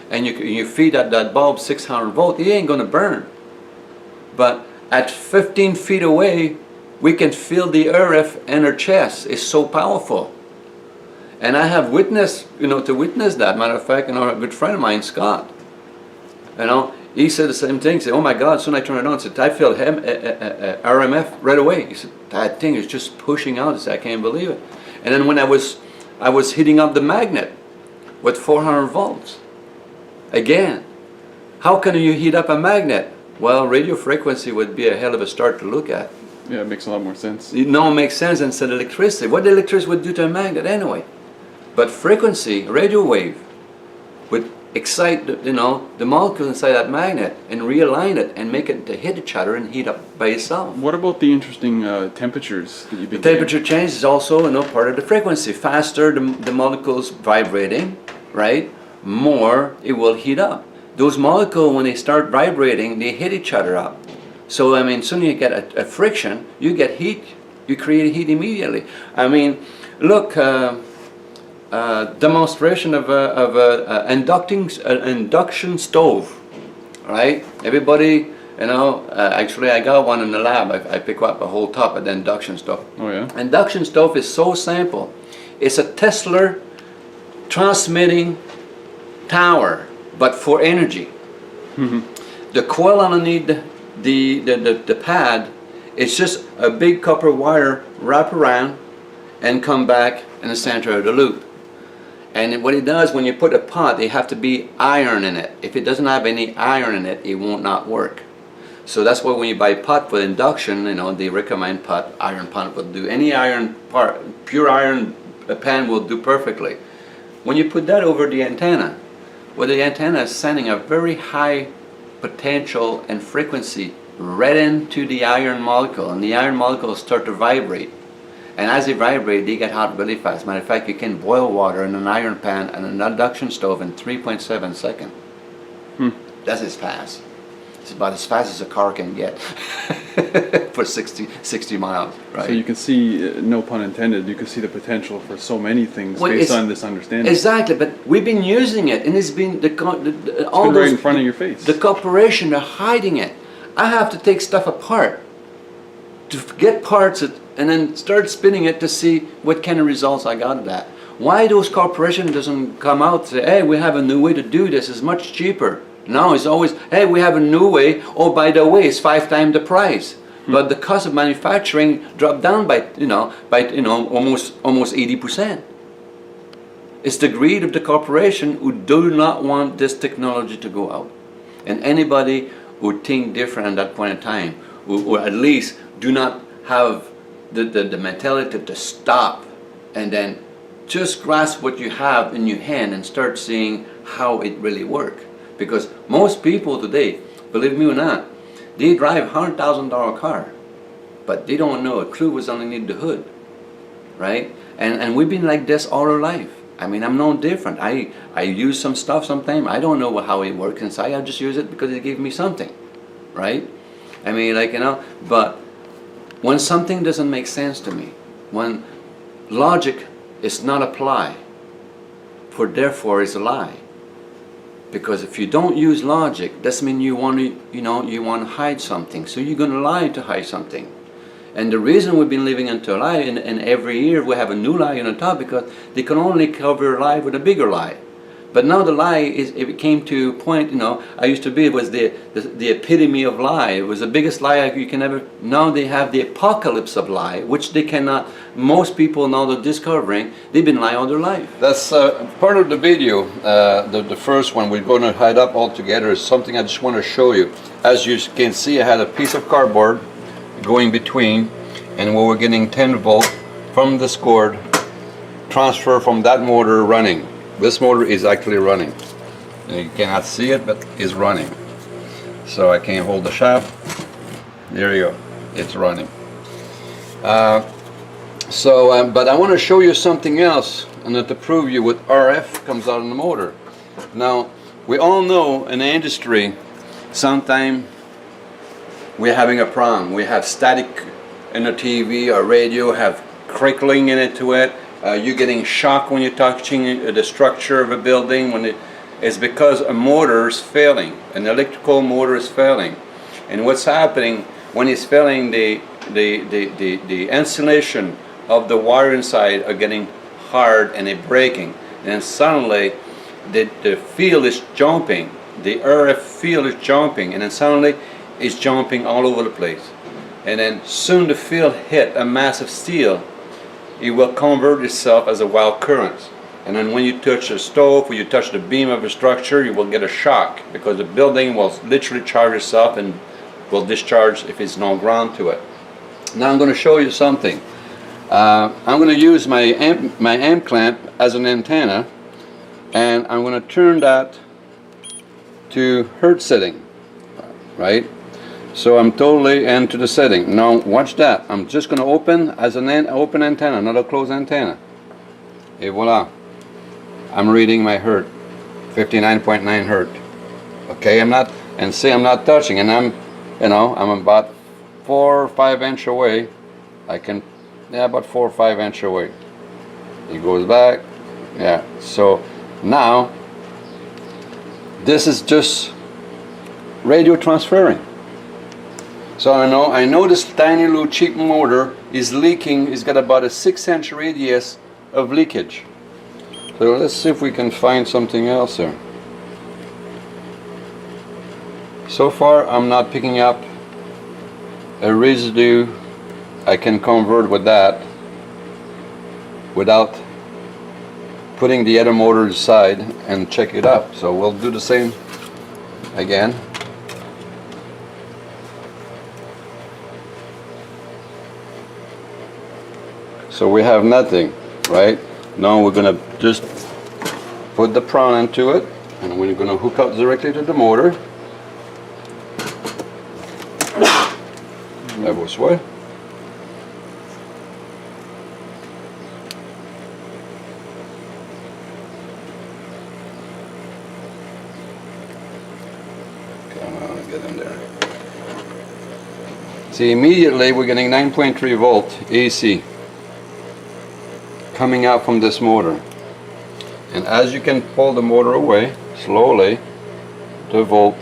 and you feed that bulb 600 volt, it ain't gonna burn. But at 15 feet away, we can feel the RF in our chest. It's so powerful. And I have witnessed, you know, to witness that. Matter of fact, you know, a good friend of mine, Scott, you know, he said the same thing. He said, oh my God, soon I turned it on. He said, I felt RMF right away. He said, that thing is just pushing out. He said, I can't believe it. And then when I was heating up the magnet with 400 volts. Again, how can you heat up a magnet? Well, radio frequency would be a hell of a start to look at. Yeah, it makes a lot more sense. No, it makes sense instead of electricity. What the electricity would do to a magnet anyway? But frequency, radio wave, would excite the, you know, the molecule inside that magnet and realign it and make it to hit each other and heat up by itself. What about the interesting temperatures that you've been The temperature change is also, you know, part of the frequency. Faster the molecules vibrating, right? More it will heat up. Those molecules, when they start vibrating, they hit each other up. So I mean, soon you get a friction, you get heat, you create heat immediately. I mean, look. Demonstration of a induction stove, right? Everybody, you know, actually I got one in the lab. I pick up a whole top of the induction stove. Oh yeah? Induction stove is so simple. It's a Tesla transmitting tower, but for energy. The coil underneath the pad is just a big copper wire wrap around and come back in the center of the loop. And what it does, when you put a pot, they have to be iron in it. If it doesn't have any iron in it, it won't not work. So that's why when you buy pot for induction, you know, they recommend pot. Iron pot will do. Any iron part, pure iron pan will do perfectly. When you put that over the antenna, well, the antenna is sending a very high potential and frequency right into the iron molecule, and the iron molecules start to vibrate. And as they vibrate, they get hot really fast. Matter of fact, you can boil water in an iron pan and an induction stove in 3.7 seconds. That's as fast. It's about as fast as a car can get for 60 miles, right? So you can see, no pun intended, you can see the potential for so many things based on this understanding. Exactly, but we've been using it, and it's been all right in front of your face. The corporation are hiding it. I have to take stuff apart to get parts and then start spinning it to see what kind of results I got of that. Why those corporations doesn't come out and say, hey, we have a new way to do this, it's much cheaper. No, it's always, hey, we have a new way, oh, by the way, it's 5 times the price. But the cost of manufacturing dropped down by almost 80%. It's the greed of the corporation who do not want this technology to go out. And anybody who think different at that point in time, who at least do not have the mentality to stop and then just grasp what you have in your hand and start seeing how it really works. Because most people today, believe me or not, they drive $100,000 car. but they don't know a clue what's underneath the hood, right? And we've been like this all our life. I mean, I'm no different. I use some stuff sometimes. I don't know how it works inside. I just use it because it gave me something, right? I mean, like, you know, but when something doesn't make sense to me, when logic is not applied, for therefore is a lie. Because if you don't use logic, that means you want to, you know, you want to hide something. So you're going to lie to hide something. And the reason we've been living into a lie, and every year we have a new lie on the top, because they can only cover a lie with a bigger lie. But now the lie it came to a point, you know, I used to be, it was the epitome of lie. It was the biggest lie you can ever. Now they have the apocalypse of lie, which they cannot, most people now they're discovering, they've been lying all their life. That's part of the video, the first one we're going to hide up all together is something I just want to show you. As you can see, I had a piece of cardboard going between, and we're getting 10 volt from this cord, transfer from that motor running. This motor is actually running. You cannot see it, but it's running. So I can hold the shaft. There you go. It's running. But I want to show you something else, and to prove you what RF comes out in the motor. Now, we all know in the industry, sometimes we're having a problem. We have static in the TV or radio, have crickling in it to it. You're getting shocked when you're touching the structure of a building when it's because a motor is failing, an electrical motor is failing. And what's happening when it's failing, the insulation of the wire inside are getting hard and they're breaking. And suddenly the field is jumping, the RF field is jumping, and then suddenly it's jumping all over the place. And then soon the field hit a mass of steel, it will convert itself as a wild current. And then when you touch a stove or you touch the beam of a structure, you will get a shock because the building will literally charge itself and will discharge if it's no ground to it. Now I'm going to show you something. I'm going to use my amp clamp as an antenna, and I'm going to turn that to hertz setting, right? So I'm totally into the setting. Now watch that. I'm just going to open as an open antenna, not a closed antenna. Et voila. I'm reading my hertz, 59.9 hertz. Okay, I'm not, and see I'm not touching, and I'm, you know, I'm about 4 or 5 inches away. I can, yeah, about 4 or 5 inches away. It goes back, yeah. So now this is just radio transferring. So I know this tiny little cheap motor is leaking. It's got about a 6-inch radius of leakage. So let's see if we can find something else there. So far I'm not picking up a residue I can convert with that without putting the other motor aside and check it up. So we'll do the same again. So we have nothing, right? Now we're going to just put the prong into it, and we're going to hook up directly to the motor. That was what? Come on, get in there. See, immediately we're getting 9.3 volt AC coming out from this motor, and as you can pull the motor away slowly, the volt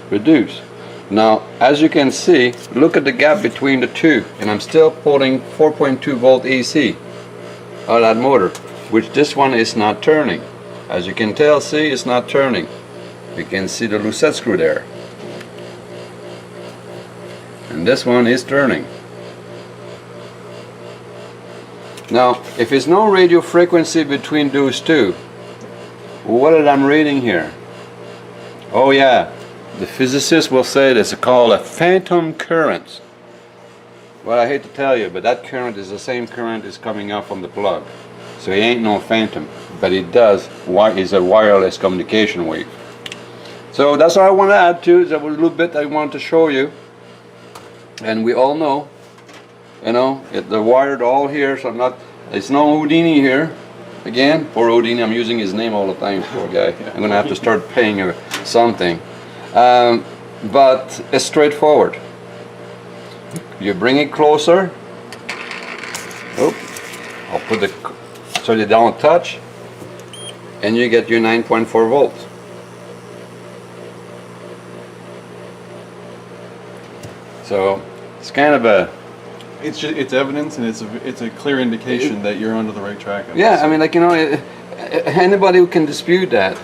reduce. Now as you can see, look at the gap between the two, and I'm still pulling 4.2 volt AC out of that motor, which this one is not turning. As you can tell, see, it's not turning. You can see the lucette screw there, and this one is turning. Now, if there's no radio frequency between those two, what am I reading here? Oh yeah, the physicists will say this is called a phantom current. Well, I hate to tell you, but that current is the same current is coming out from the plug. So it ain't no phantom, but it does. Is a wireless communication wave. So that's all I want to add to. That was a little bit I want to show you. And we all know You know, they're wired all here, so I'm not. It's no Houdini here. Again, poor Houdini. I'm using his name all the time. Poor guy. I'm gonna have to start paying her something. But it's straightforward. You bring it closer. Oh, I'll put the so you don't touch, and you get your 9.4 volts. So it's kind of a. It's evidence, and it's a clear indication that you're onto the right track. Yeah, I mean, like, you know, anybody who can dispute that,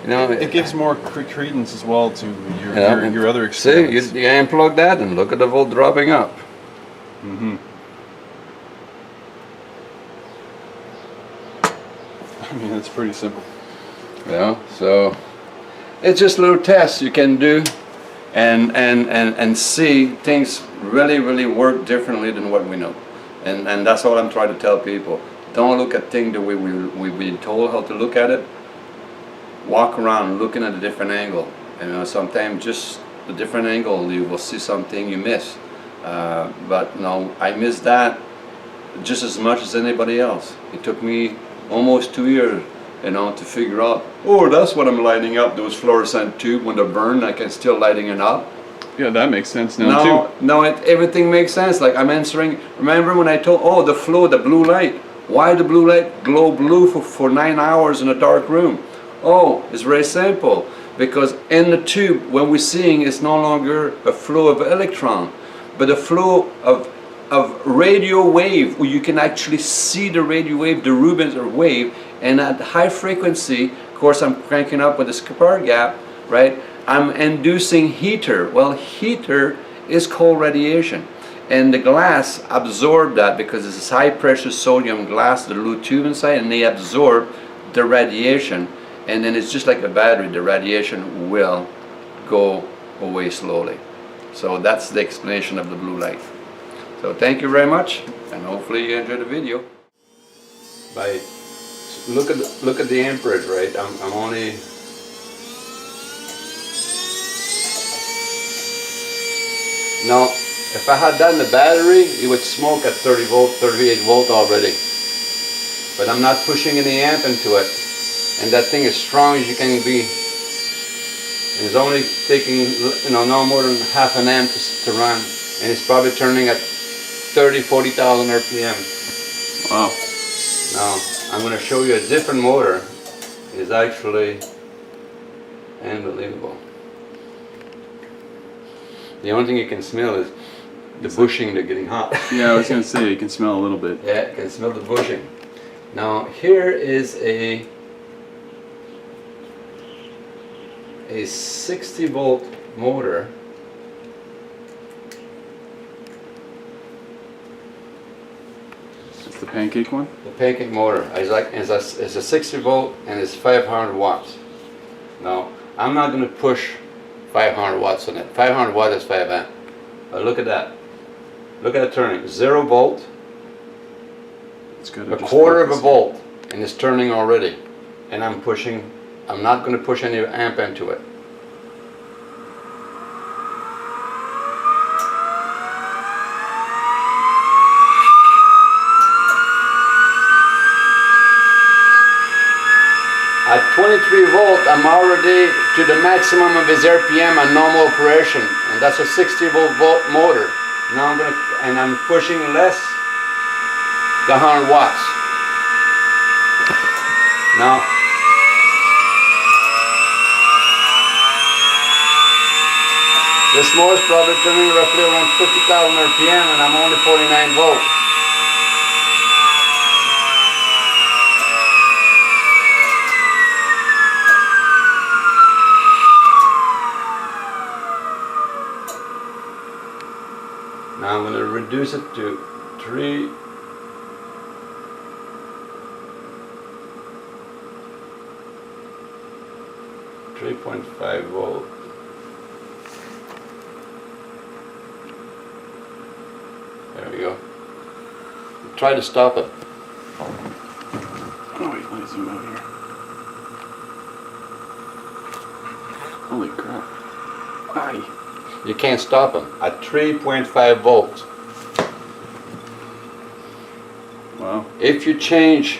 you know. It gives more credence as well to your other experience. See, you unplug that and look at the volt dropping up. Mm-hmm. I mean, it's pretty simple. Yeah, so it's just little tests you can do and see things really work differently than what we know. And that's what I'm trying to tell people. Don't look at things the way we've been told how to look at it. Walk around looking at a different angle. You know, sometimes just the different angle you will see something you miss. But no, I missed that just as much as anybody else. It took me almost 2 years, you know, to figure out, oh, that's what I'm lighting up, those fluorescent tube when they're burned, I can still lighting it up. Yeah, that makes sense now too. No, everything makes sense. Like I'm answering, remember when I told, oh, the flow, the blue light. Why the blue light glow blue for 9 hours in a dark room? Oh, it's very simple. Because in the tube, when we're seeing, it's no longer a flow of electron, but a flow of radio wave, where you can actually see the radio wave, the Rubens or wave, and at high frequency, of course I'm cranking up with the spark gap, right? I'm inducing heater. Well, heater is cold radiation, and the glass absorb that because it's this high pressure sodium glass, the little tube inside, and they absorb the radiation, and then it's just like a battery, the radiation will go away slowly. So that's the explanation of the blue light. So thank you very much, and hopefully you enjoyed the video. By look at the amperage, right? I'm only. Now, if I had that in the battery, it would smoke at 30 volt, 38 volt already. But I'm not pushing any amp into it, and that thing is strong as you can be. And it's only taking, you know, no more than half an amp to run, and it's probably turning at 40,000 RPM. Wow. Now, I'm going to show you a different motor. It is actually unbelievable. The only thing you can smell is the bushing, they're getting hot. Yeah, I was going to say, you can smell a little bit. Yeah, you can smell the bushing. Now, here is a 60 volt motor. It's the pancake one? The pancake motor is like it's a 60 volt and it's 500 watts. Now I'm not going to push 500 watts on it. 500 watts is 5 amp. But look at that. Look at it turning. 0 volt. It's good. A quarter of a volt, and it's turning already. And I'm pushing. I'm not going to push any amp into it. At 23 volt, I'm already to the maximum of his RPM on normal operation, and that's a 60 volt motor. Now I'm pushing less the 100 watts. Now, this motor is probably turning roughly around 50,000 RPM, and I'm only 49 volts. Now I'm going to reduce it to 3.5 volt. There we go. Try to stop it. Oh wait, let me zoom out here. Holy crap. Aye. You can't stop them at 3.5 volts. if you change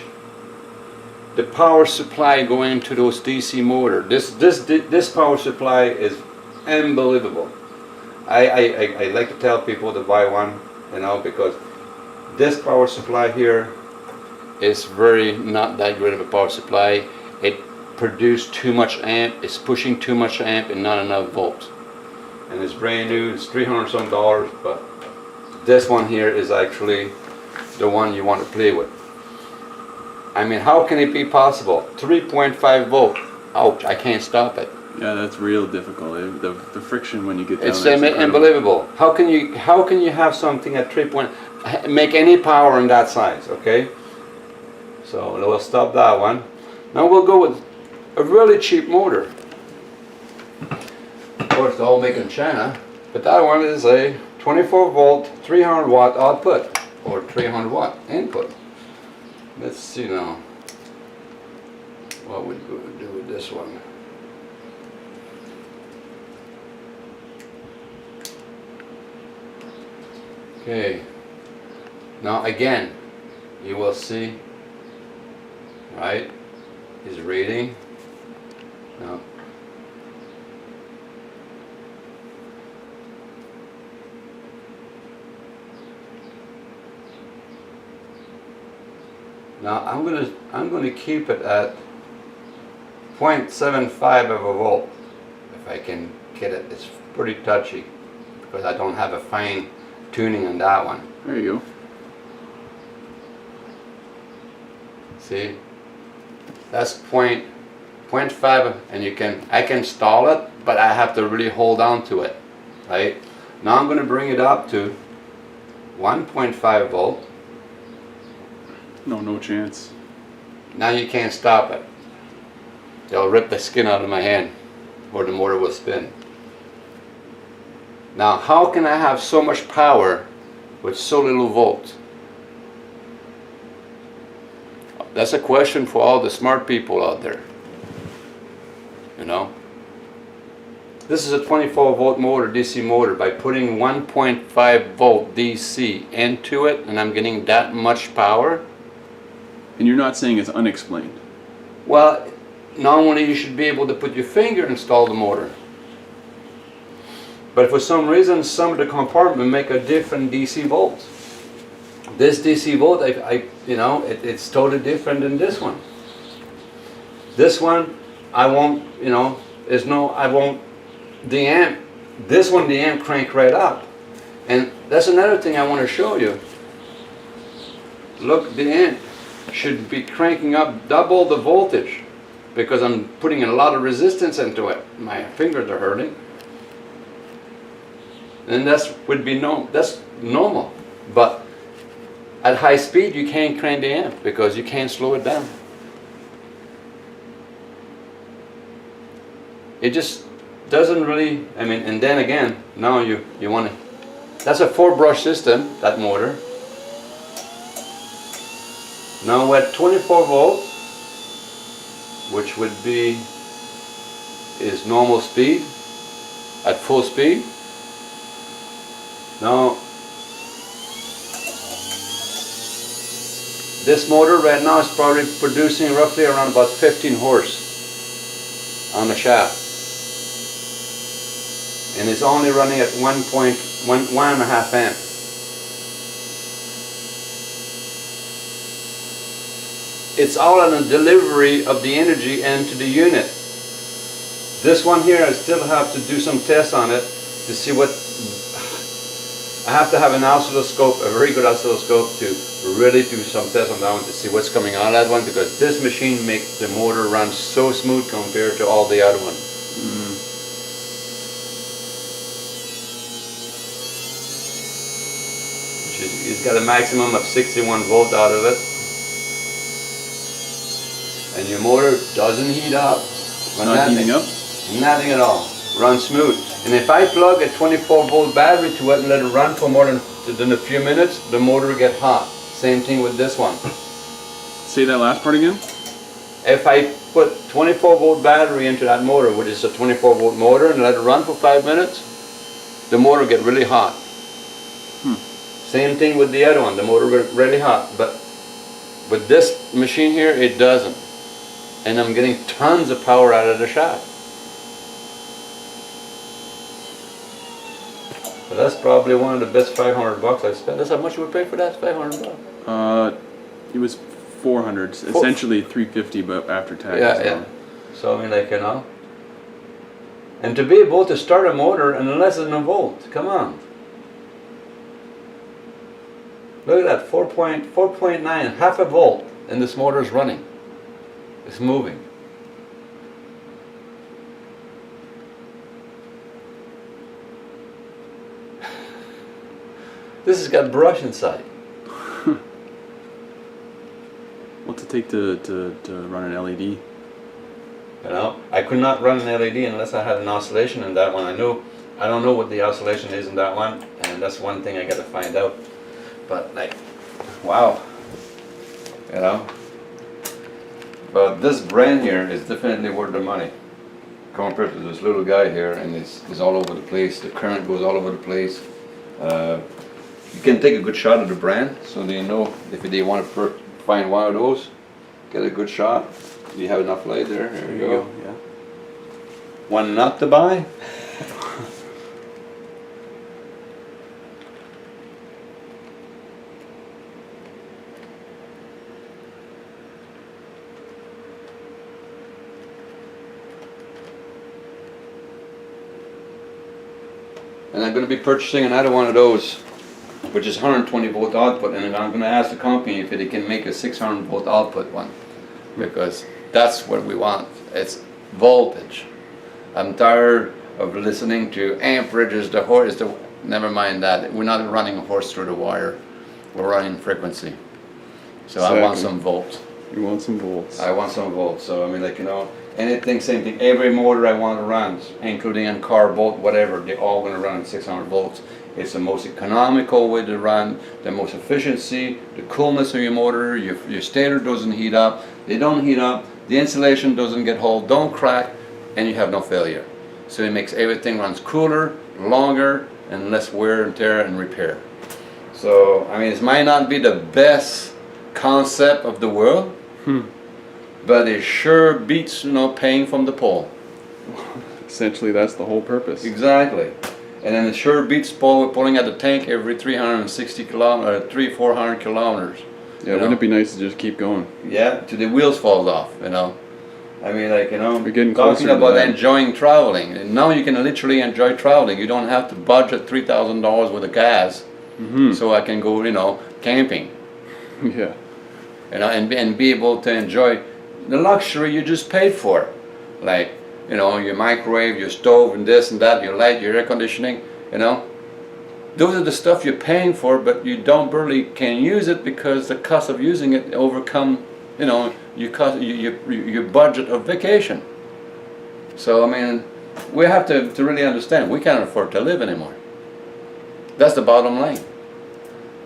the power supply going into those DC motor, this power supply is unbelievable. I like to tell people to buy one, you know, because this power supply here is very not that great of a power supply. It produces too much amp, it's pushing too much amp and not enough volts. And it's brand new, it's $300 some, but this one here is actually the one you want to play with. I mean, how can it be possible? 3.5 volt, ouch, I can't stop it. Yeah, that's real difficult. The friction when you get down It's there is incredible. unbelievable. How can you have something at 3 point, make any power in that size, okay? So we'll stop that one. Now we'll go with a really cheap motor. Of course, they're all made in China, but that one is a 24 volt, 300 watt output, or 300 watt input. Let's see now, what would we do with this one? Okay, now again, you will see, right, is reading. Now, I'm gonna keep it at 0.75 of a volt if I can get it. It's pretty touchy because I don't have a fine tuning on that one. There you go. See, that's 0.5, and I can stall it, but I have to really hold on to it, right? Now I'm going to bring it up to 1.5 volt. No chance. Now you can't stop it. They'll rip the skin out of my hand, or the motor will spin. Now, how can I have so much power with so little volts? That's a question for all the smart people out there. You know? This is a 24 volt motor, DC motor. By putting 1.5 volt DC into it, and I'm getting that much power. And you're not saying it's unexplained. Well, normally you should be able to put your finger and install the motor. But for some reason, some of the compartments make a different DC volt. This DC volt, it's totally different than this one. This one, I won't, the amp, this one, the amp crank right up. And that's another thing I want to show you. Look, the amp should be cranking up double the voltage because I'm putting a lot of resistance into it. My fingers are hurting. And that's normal. But at high speed you can't crank the amp because you can't slow it down. It just doesn't really, and then again, now you want to, that's a 4-brush system, that motor. Now at 24 volts, which would be is normal speed, at full speed. Now, this motor right now is probably producing roughly around about 15 horse on the shaft. And it's only running at 1.5 amp. It's all on the delivery of the energy into the unit. This one here, I still have to do some tests on it to see what, I have to have an oscilloscope, a very good oscilloscope, to really do some tests on that one to see what's coming out of that one, because this machine makes the motor run so smooth compared to all the other ones. It's got a maximum of 61 volt out of it. And your motor doesn't heat up. Not heating up? Nothing at all. Runs smooth. And if I plug a 24 volt battery to it and let it run for more than a few minutes, the motor will get hot. Same thing with this one. Say that last part again? If I put 24 volt battery into that motor, which is a 24 volt motor, and let it run for 5 minutes, the motor will get really hot. Same thing with the other one, the motor will get really hot. But But this machine here, it doesn't. And I'm getting tons of power out of the shaft. So that's probably one of the best $500 I spent. That's how much we paid for that, $500? It was 400, essentially 350, but after tax. Yeah, yeah. So I mean, like, you know. And to be able to start a motor in less than a volt, come on. Look at that, 4.9, half a volt, and this motor is running. It's moving. This has got brush inside. What's it take to run an LED? You know, I could not run an LED unless I had an oscillation in that one. I don't know what the oscillation is in that one, and that's one thing I got to find out. But like, wow, you know. But this brand here is definitely worth the money compared to this little guy here, and it's all over the place. The current goes all over the place. You can take a good shot of the brand, so they know if they want to find one of those, get a good shot. You have enough light there. There you go. Yeah. One not to buy. And I'm going to be purchasing another one of those, which is 120 volt output, and I'm going to ask the company if they can make a 600 volt output one, because that's what we want. It's voltage. I'm tired of listening to amperage is the horse. Never mind that. We're not running a horse through the wire. We're running frequency. So I want some volts. You want some volts. I want some volts. So I mean, like, you know, anything, same thing. Every motor I want to run, including a car, boat, whatever, they're all going to run at 600 volts. It's the most economical way to run, the most efficiency, the coolness of your motor. Your stator doesn't heat up. They don't heat up. The insulation doesn't get hole, don't crack, and you have no failure. So it makes everything runs cooler, longer, and less wear and tear and repair. So I mean, it might not be the best concept of the world, but it sure beats, you know, paying from the pole. Essentially, that's the whole purpose. Exactly. And then it sure beats pulling out the tank every 360 kilometers, 300-400 kilometers. Yeah, wouldn't it be nice to just keep going? Yeah, till the wheels fall off, you know. I mean, like, you know, we're getting talking closer about to that. enjoying traveling. And now you can literally enjoy traveling. You don't have to budget $3,000 worth of gas, so I can go, you know, camping. Yeah. You know, and be able to enjoy the luxury you just paid for, like, you know, your microwave, your stove, and this and that, your light, your air conditioning. You know, those are the stuff you're paying for, but you don't barely can use it because the cost of using it overcome, you know, your budget of vacation. So I mean, we have to really understand we can't afford to live anymore. That's the bottom line.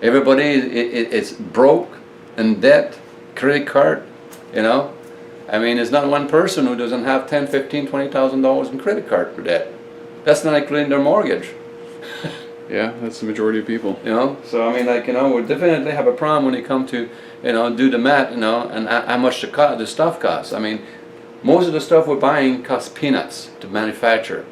Everybody it's broke, in debt, credit card, you know. I mean, there's not one person who doesn't have $10,000, $15,000, $20,000 in credit card for debt. That's not including their mortgage. Yeah, that's the majority of people. You know, so I mean, like, you know, we definitely have a problem when it comes to, you know, do the math, you know, and how much the stuff costs. I mean, most of the stuff we're buying costs peanuts to manufacture.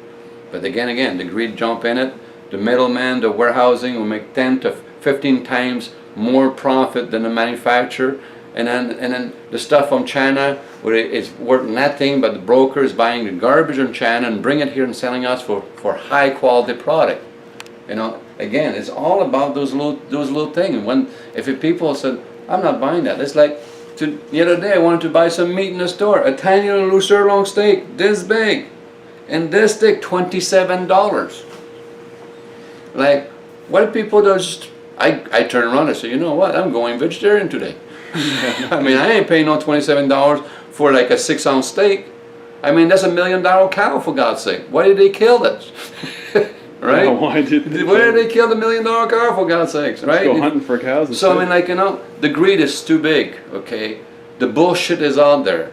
But again, the greed jump in it. The middleman, the warehousing will make 10 to 15 times more profit than the manufacturer. And then the stuff from China, where it's worth nothing, but the broker is buying the garbage in China and bring it here and selling us for high quality product. You know, again, it's all about those little things. If people said, I'm not buying that, it's like the other day I wanted to buy some meat in the store, a tiny little sirloin steak, this big, and this steak $27. Like, what people just, I turn around and say, you know what, I'm going vegetarian today. I mean, I ain't paying no $27 for like a 6-ounce steak. I mean, that's $1 million cow, for God's sake. Why did they kill it? Right? Yeah, why did they kill the $1 million cow, for God's sakes, right? Let's go hunting for cows. So I mean, like, you know, the greed is too big, okay? The bullshit is out there.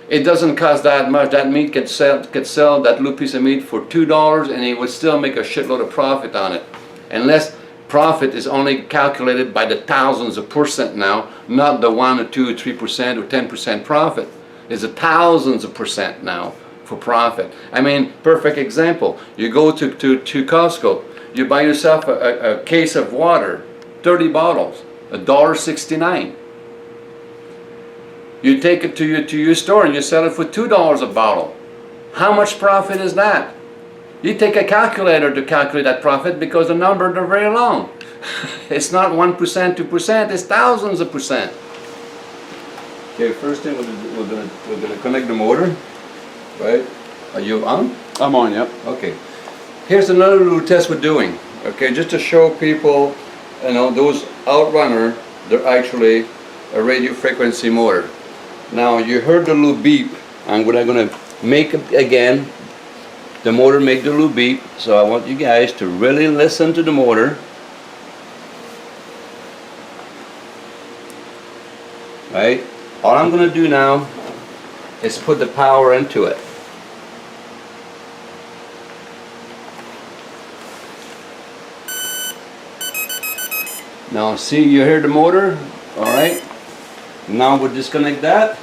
It doesn't cost that much. That meat could sell that little piece of meat for $2, and he would still make a shitload of profit on it. Unless profit is only calculated by the thousands of percent now, not the 1 or 2 or 3% or 10% profit. It's a thousands of percent now for profit. I mean, perfect example. You go to Costco, you buy yourself a case of water, 30 bottles, $1.69. You take it to your store and you sell it for $2 a bottle. How much profit is that? You take a calculator to calculate that profit because the numbers are very long. It's not 1%, 2%, it's thousands of percent. Okay, first thing we're gonna connect the motor, right? Are you on? I'm on, yep. Okay. Here's another little test we're doing. Okay, just to show people, you know, those outrunner, they're actually a radio frequency motor. Now you heard the little beep, and what I'm gonna make it again. The motor make the little beep, so I want you guys to really listen to the motor. Right? All I'm going to do now is put the power into it. Now see, you hear the motor? Alright. Now we'll disconnect that.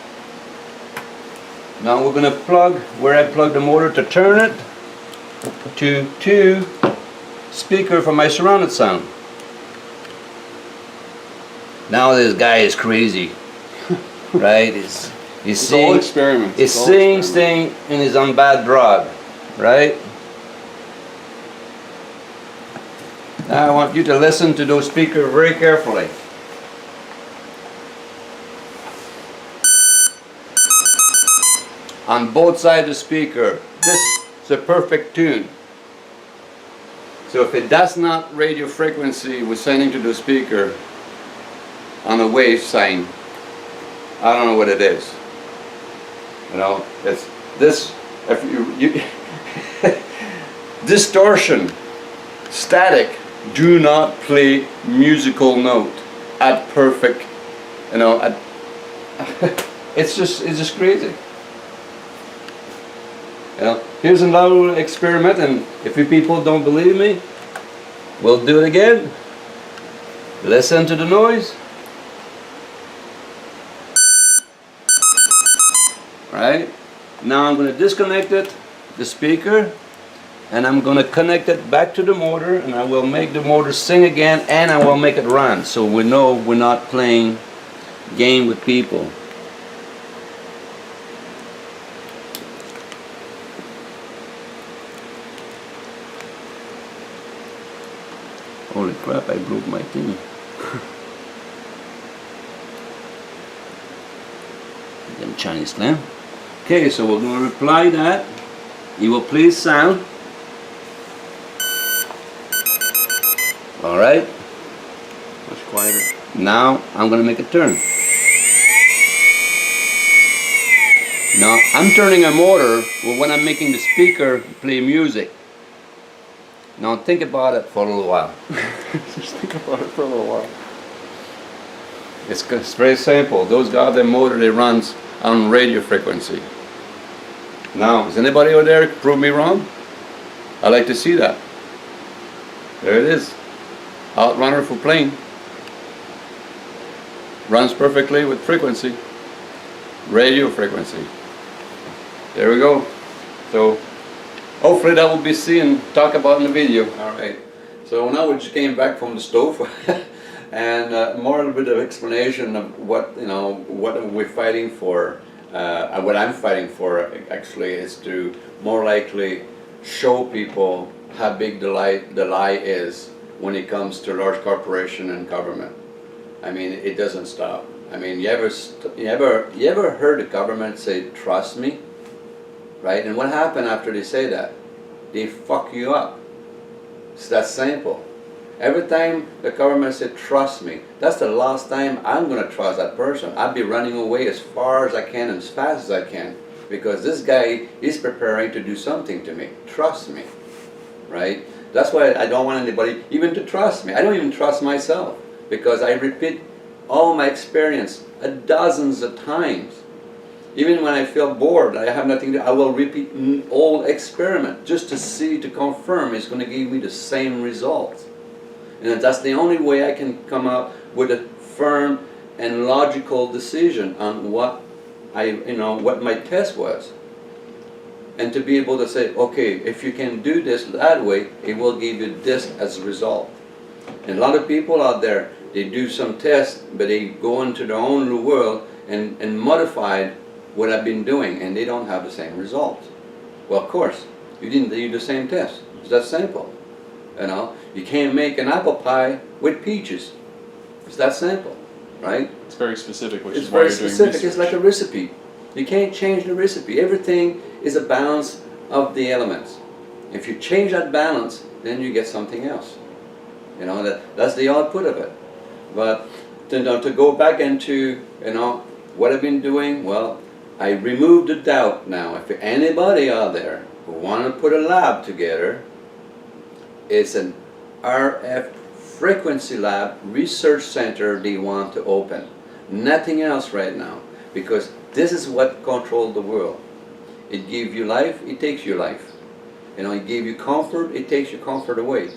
Now we're going to plug, where I plug the motor to turn it, to speaker for my surrounded sound. Now this guy is crazy, right? He's seeing experiments. He's seeing things and he's on bad drug, right? Now I want you to listen to those speakers very carefully. On both sides of the speaker, this is a perfect tune. So if it does not radio frequency we're sending to the speaker on a wave sign, I don't know what it is. You know, it's this. If you distortion, static, do not play musical note at perfect. You know, at it's just crazy. You know, here's another experiment, and if you people don't believe me, we'll do it again. Listen to the noise. Right? Now I'm going to disconnect it, the speaker, and I'm going to connect it back to the motor, and I will make the motor sing again, and I will make it run, so we know we're not playing game with people. Holy crap, I broke my thing. Them Chinese clam. Okay, so we're going to reply that. You will please sound. Alright. Much quieter. Now I'm going to make a turn. Now I'm turning a motor when I'm making the speaker play music. Now think about it for a little while. Just think about it for a little while. It's very simple. Those goddamn motor, they runs on radio frequency. Now, is anybody out there prove me wrong? I like to see that. There it is. Outrunner for plane. Runs perfectly with frequency. Radio frequency. There we go. So hopefully that will be seen, talk about in the video. Alright, so now we just came back from the stove and more a little bit of explanation of what, you know, what we're fighting for. What I'm fighting for actually is to more likely show people how big the lie is when it comes to large corporation and government. I mean, it doesn't stop. I mean, you ever heard the government say, "Trust me"? Right? And what happened after they say that? They fuck you up. It's that simple. Every time the government said, "Trust me," that's the last time I'm going to trust that person. I'll be running away as far as I can and as fast as I can, because this guy is preparing to do something to me. Trust me. Right? That's why I don't want anybody even to trust me. I don't even trust myself, because I repeat all my experience dozens of times. Even when I feel bored, I have nothing to do, I will repeat all experiment just to see, to confirm it's going to give me the same results. And that's the only way I can come out with a firm and logical decision on what what my test was. And to be able to say, okay, if you can do this that way, it will give you this as a result. And a lot of people out there, they do some tests, but they go into their own little world and modified what I've been doing, and they don't have the same results. Well, of course, you didn't do the same test. It's that simple. You can't make an apple pie with peaches. It's that simple, right? It's very specific, which It's is why very you're doing specific. research. It's like a recipe. You can't change the recipe. Everything is a balance of the elements. If you change that balance, then you get something else. That's the output of it. But to go back into what I've been doing, well, I removed the doubt now. If anybody out there who want to put a lab together, it's an RF frequency lab research center they want to open. Nothing else right now, because this is what controls the world. It gives you life, it takes your life. It gives you comfort, it takes your comfort away.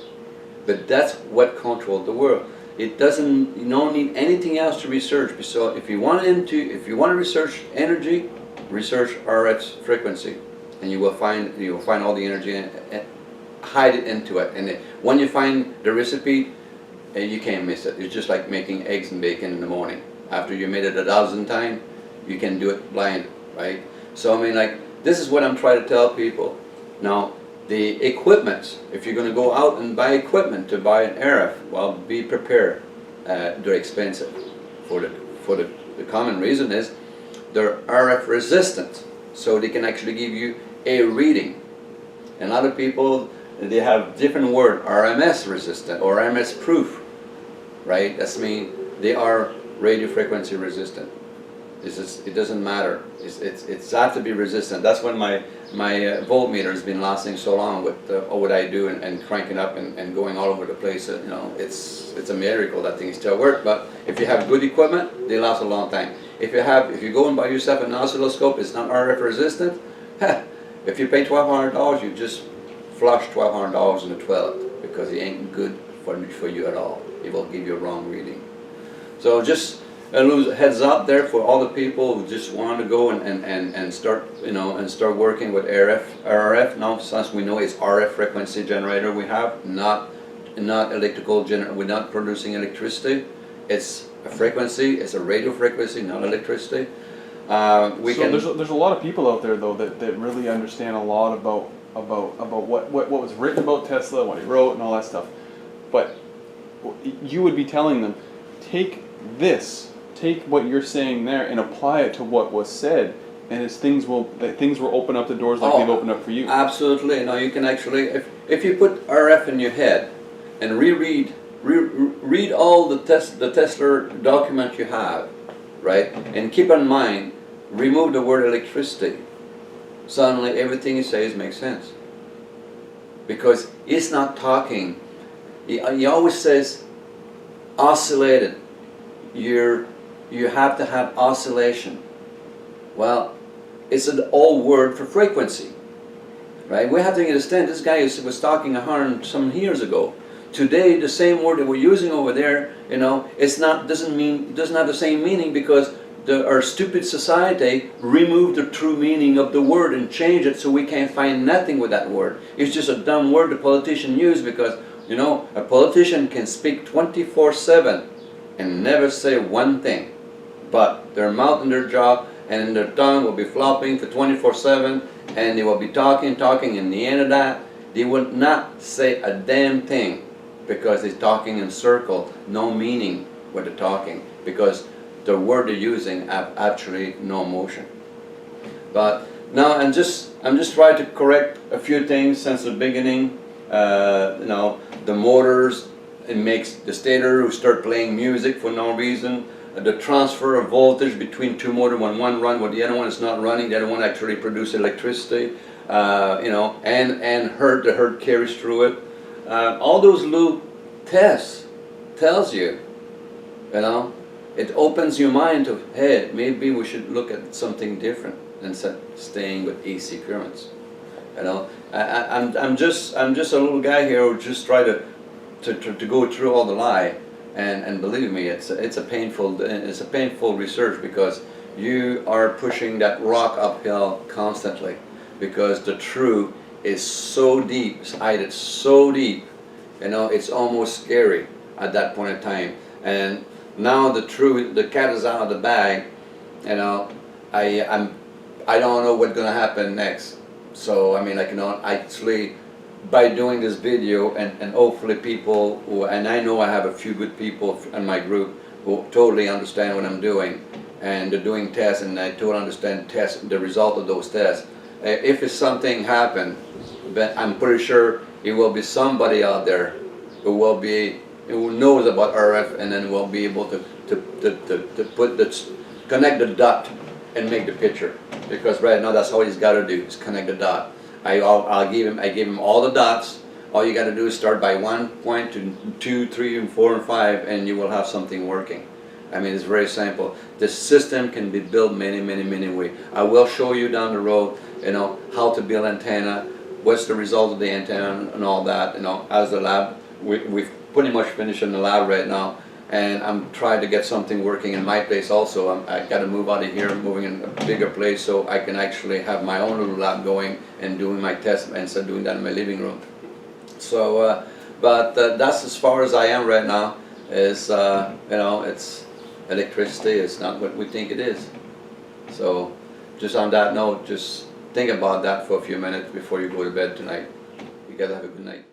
But that's what controls the world. It doesn't. You don't need anything else to research. So if you want to research energy, research RF frequency, and you will find all the energy and hide it into it. And when you find the recipe, you can't miss it. It's just like making eggs and bacon in the morning. After you made it 1,000 times, you can do it blind, right? So this is what I'm trying to tell people. Now, the equipment, if you're going to go out and buy equipment to buy an RF, well, be prepared. They're expensive. For the common reason is they're RF resistant, so they can actually give you a reading. And a lot of people, they have different word, RMS resistant or RMS proof, right? That's mean they are radio frequency resistant. It doesn't matter. It's got to be resistant. That's when my voltmeter has been lasting so long with what I do and cranking up and going all over the place. It's a miracle that things still work. But if you have good equipment, they last a long time. If you go and buy yourself an oscilloscope, it's not RF resistant. If you pay $1,200, you just flush $1,200 in the toilet because it ain't good for you at all. It will give you a wrong reading. So just a little heads up there for all the people who just want to go and start working with RF. Now, since we know it's RF frequency generator, we have not electrical generator. We're not producing electricity. It's a frequency. It's a radio frequency, not electricity. There's a lot of people out there though that really understand a lot about what was written about Tesla, what he wrote, and all that stuff. But you would be telling them, take what you're saying there and apply it to what was said, and things will open up the doors like they've opened up for you. Absolutely. Now you can actually, if you put RF in your head and read all the Tesla document you have, right, and keep in mind, remove the word electricity. Suddenly everything he says makes sense, because he's not talking. He always says oscillated. You have to have oscillation. Well, it's an old word for frequency, right? We have to understand this guy was talking 100 some years ago. Today, the same word that we're using over there, doesn't have the same meaning because our stupid society removed the true meaning of the word and changed it so we can't find nothing with that word. It's just a dumb word the politician used because, a politician can speak 24/7 and never say one thing. But their mouth and their jaw and their tongue will be flopping for 24/7, and they will be talking, and the end of that, they will not say a damn thing because they're talking in circle, no meaning what they're talking, because the word they're using have actually no motion. But now I'm just trying to correct a few things since the beginning. The motors, it makes the stator who start playing music for no reason. The transfer of voltage between two motors, when one runs, when the other one is not running, the other one actually produces electricity. And the herd carries through it. All those little tests tells you, it opens your mind to, hey, maybe we should look at something different instead of staying with AC currents. I'm just a little guy here who just try to to go through all the lie, and believe me, it's a painful research, because you are pushing that rock uphill constantly, because the truth is so deep, it's hidden so deep, you know, it's almost scary at that point in time. And now the truth, the cat is out of the bag, you know, I don't know what's gonna happen next. So I mean, like, you know, actually, by doing this video, and hopefully people who, and I know I have a few good people in my group who totally understand what I'm doing, and they're doing tests, and I totally understand the result of those tests. If it's something happen, but I'm pretty sure it will be somebody out there who knows about RF, and then will be able to connect the dot and make the picture. Because right now that's all he's got to do, is connect the dot. I give him all the dots. All you got to do is start by 1 point to 2, 3, and 4, and 5, and you will have something working. I mean, it's very simple. The system can be built many ways. I will show you down the road, you know, how to build antenna, what's the result of the antenna, and all that. You know, as the lab, we've pretty much finished in the lab right now, and I'm trying to get something working in my place also. I got to move out of here, I'm moving in a bigger place, so I can actually have my own little lab going and doing my tests instead of doing that in my living room. So, but that's as far as I am right now. Is you know, it's electricity. It's not what we think it is. So, just on that note, just think about that for a few minutes before you go to bed tonight. You gotta have a good night.